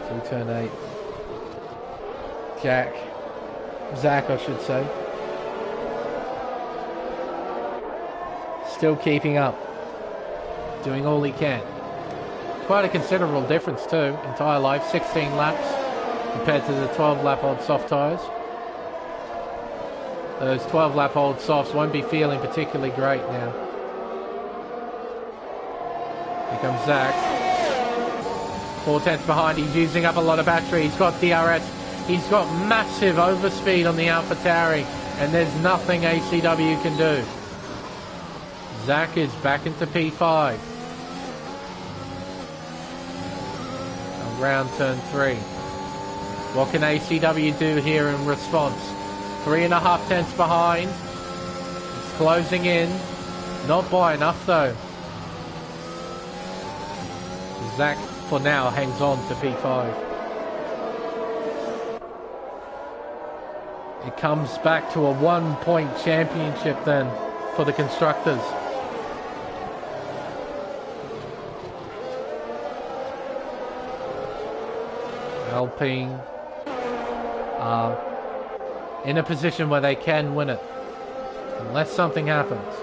Through turn 8. Zach, I should say. Still keeping up. Doing all he can. Quite a considerable difference too. Entire life, 16 laps compared to the 12 lap old soft tyres. Those 12 lap old softs won't be feeling particularly great now. Here comes Zach. 4/10 behind. He's using up a lot of battery. He's got DRS. He's got massive overspeed on the AlphaTauri, and there's nothing ACW can do. Zach is back into P5. On round turn 3. What can ACW do here in response? 3.5 tenths behind. It's closing in. Not by enough though. Zach, for now, hangs on to P5. It comes back to a 1-point championship then for the Constructors. Alpine are in a position where they can win it, unless something happens.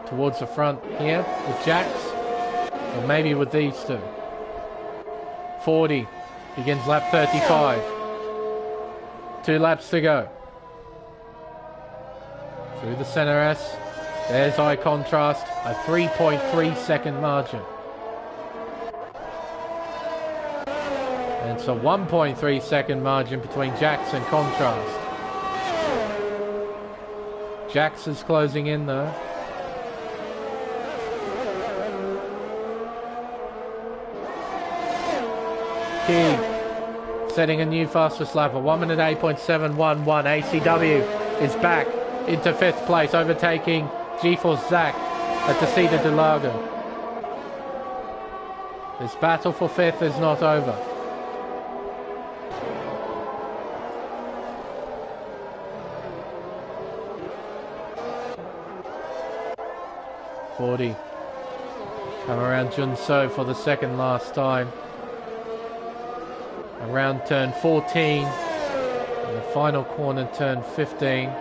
Towards the front here with Jax. Or maybe with these two. 40 begins lap 35. 2 laps to go. Through the center S. There's high contrast. A 3.3 second margin. And it's a 1.3 second margin between Jax and contrast. Jax is closing in though. Key setting a new fastest lap, a 1 minute 8.711. ACW is back into 5th place, overtaking GeForce Zach at the Cedar de Lago. This battle for 5th is not over. Come around Junso for the second last time. Around turn 14, and the final corner turn 15.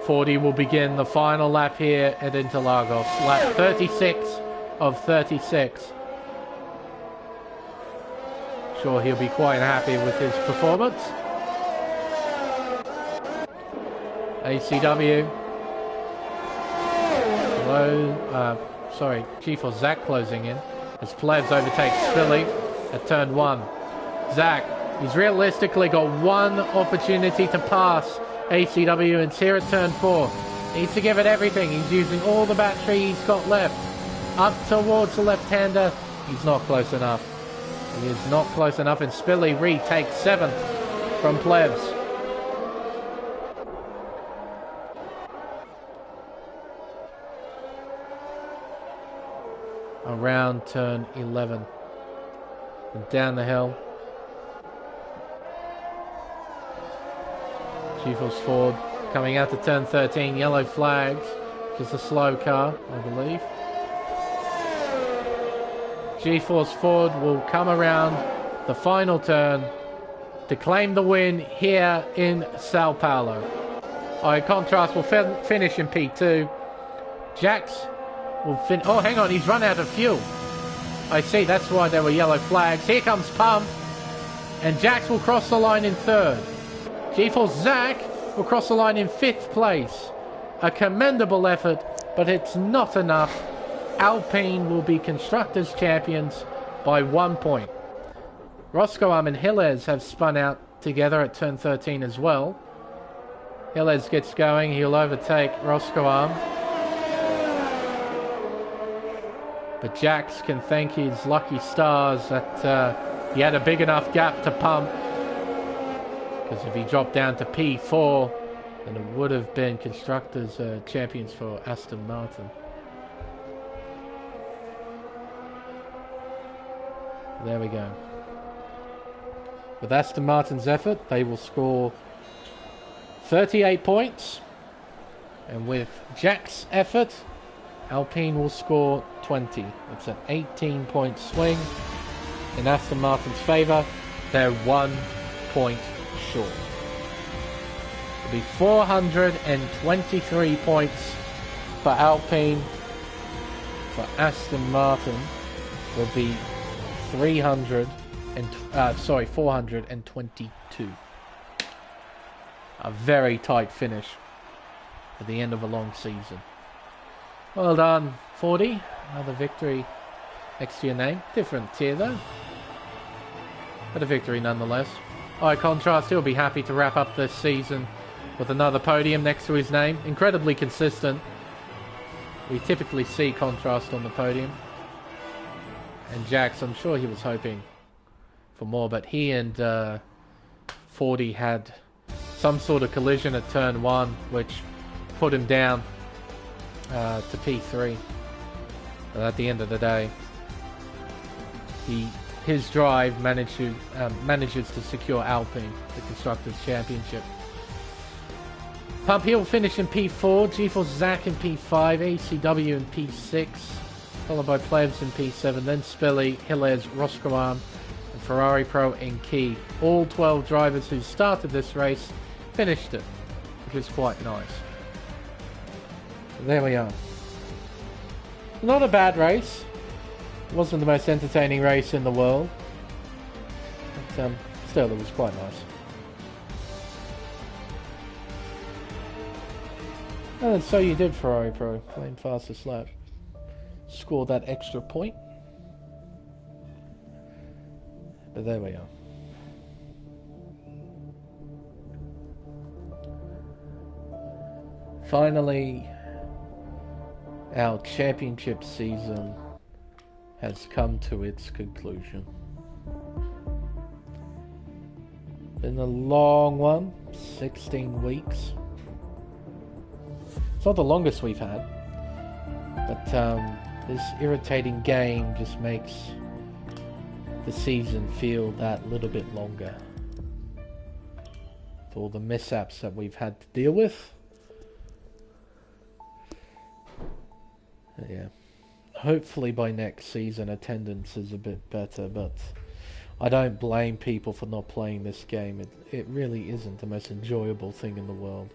40 will begin the final lap here at Interlagos. Lap 36 of 36. sure he'll be quite happy with his performance. ACW. G-Force Zach closing in as Plebs overtakes Philly at turn 1. Zach, he's realistically got one opportunity to pass ACW, and it's here at turn 4. Needs to give it everything. He's using all the battery he's got left. Up towards the left-hander. He's not close enough. He is not close enough, and Spilly retakes 7th from Plebs. Around turn 11. And down the hill. G-Force Ford coming out to turn 13. Yellow flags. Just a slow car, I believe. G-Force Ford will come around the final turn to claim the win here in Sao Paulo. Contrast will finish in P2. Jax will oh, hang on, he's run out of fuel. I see, that's why there were yellow flags. Here comes Pump, and Jax will cross the line in 3rd. G-Force Zach will cross the line in 5th place. A commendable effort, but it's not enough. Alpine will be Constructors Champions by 1 point. Roscoe and Hillez have spun out together at turn 13 as well. Hillez gets going, he'll overtake Roscoe. But Jax can thank his lucky stars that he had a big enough gap to pump. Because if he dropped down to P4, then it would have been Constructors Champions for Aston Martin. There we go. With Aston Martin's effort, they will score 38 points. And with Jack's effort, Alpine will score 20. It's an 18-point swing in Aston Martin's favour. They're 1 point short. It'll be 423 points for Alpine. For Aston Martin will be 422. A very tight finish at the end of a long season. Well done, 40. Another victory next to your name. Different tier though, but a victory nonetheless. Contrast, he'll be happy to wrap up this season with another podium next to his name. Incredibly consistent. We typically see Contrast on the podium. And Jax, I'm sure he was hoping for more, but he and 40 had some sort of collision at turn 1, which put him down to P3. But at the end of the day, his drive manages to secure Alpine the Constructors' Championship. Pump will finish in P4, G-Force Zach in P5, ACW in P6, followed by Plebs in P7, then Spilly, Hillez, Roscoe, and Ferrari Pro in Key. All 12 drivers who started this race finished it, which is quite nice. There we are. Not a bad race. It wasn't the most entertaining race in the world, but still it was quite nice. And so you did, Ferrari Pro, playing fastest lap. Scored that extra point. But there we are. Finally, our championship season has come to its conclusion. Been a long one, 16 weeks. It's not the longest we've had, but this irritating game just makes the season feel that little bit longer. With all the mishaps that we've had to deal with. Yeah. Hopefully by next season attendance is a bit better, but I don't blame people for not playing this game. It really isn't the most enjoyable thing in the world.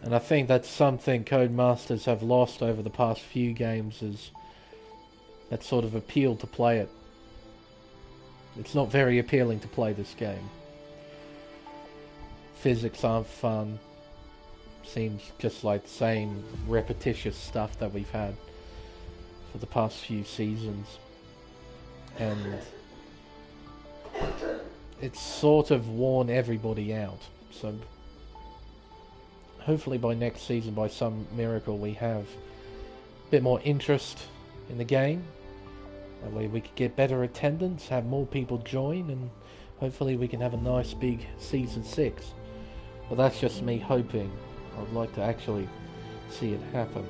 And I think that's something Codemasters have lost over the past few games, is that sort of appeal to play it. It's not very appealing to play this game. Physics aren't fun. Seems just like the same repetitious stuff that we've had for the past few seasons. And it's sort of worn everybody out. So hopefully by next season, by some miracle, we have a bit more interest in the game. That way we could get better attendance, have more people join, and hopefully we can have a nice big Season 6. But that's just me hoping. I'd like to actually see it happen.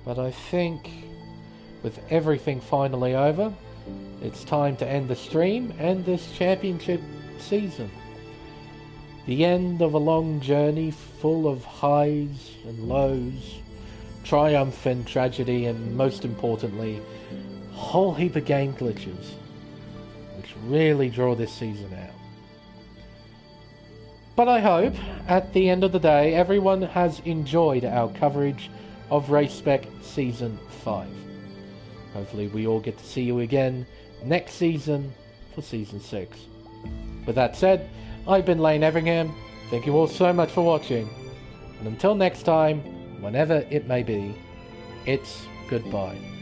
But I think with everything finally over, it's time to end the stream and this championship season. The end of a long journey full of highs and lows, triumph and tragedy, and most importantly, a whole heap of game glitches, which really draw this season out. But I hope, at the end of the day, everyone has enjoyed our coverage of Race Spec Season 5. Hopefully we all get to see you again next season for Season 6. With that said, I've been Lane Everingham. Thank you all so much for watching. And until next time, whenever it may be, it's goodbye.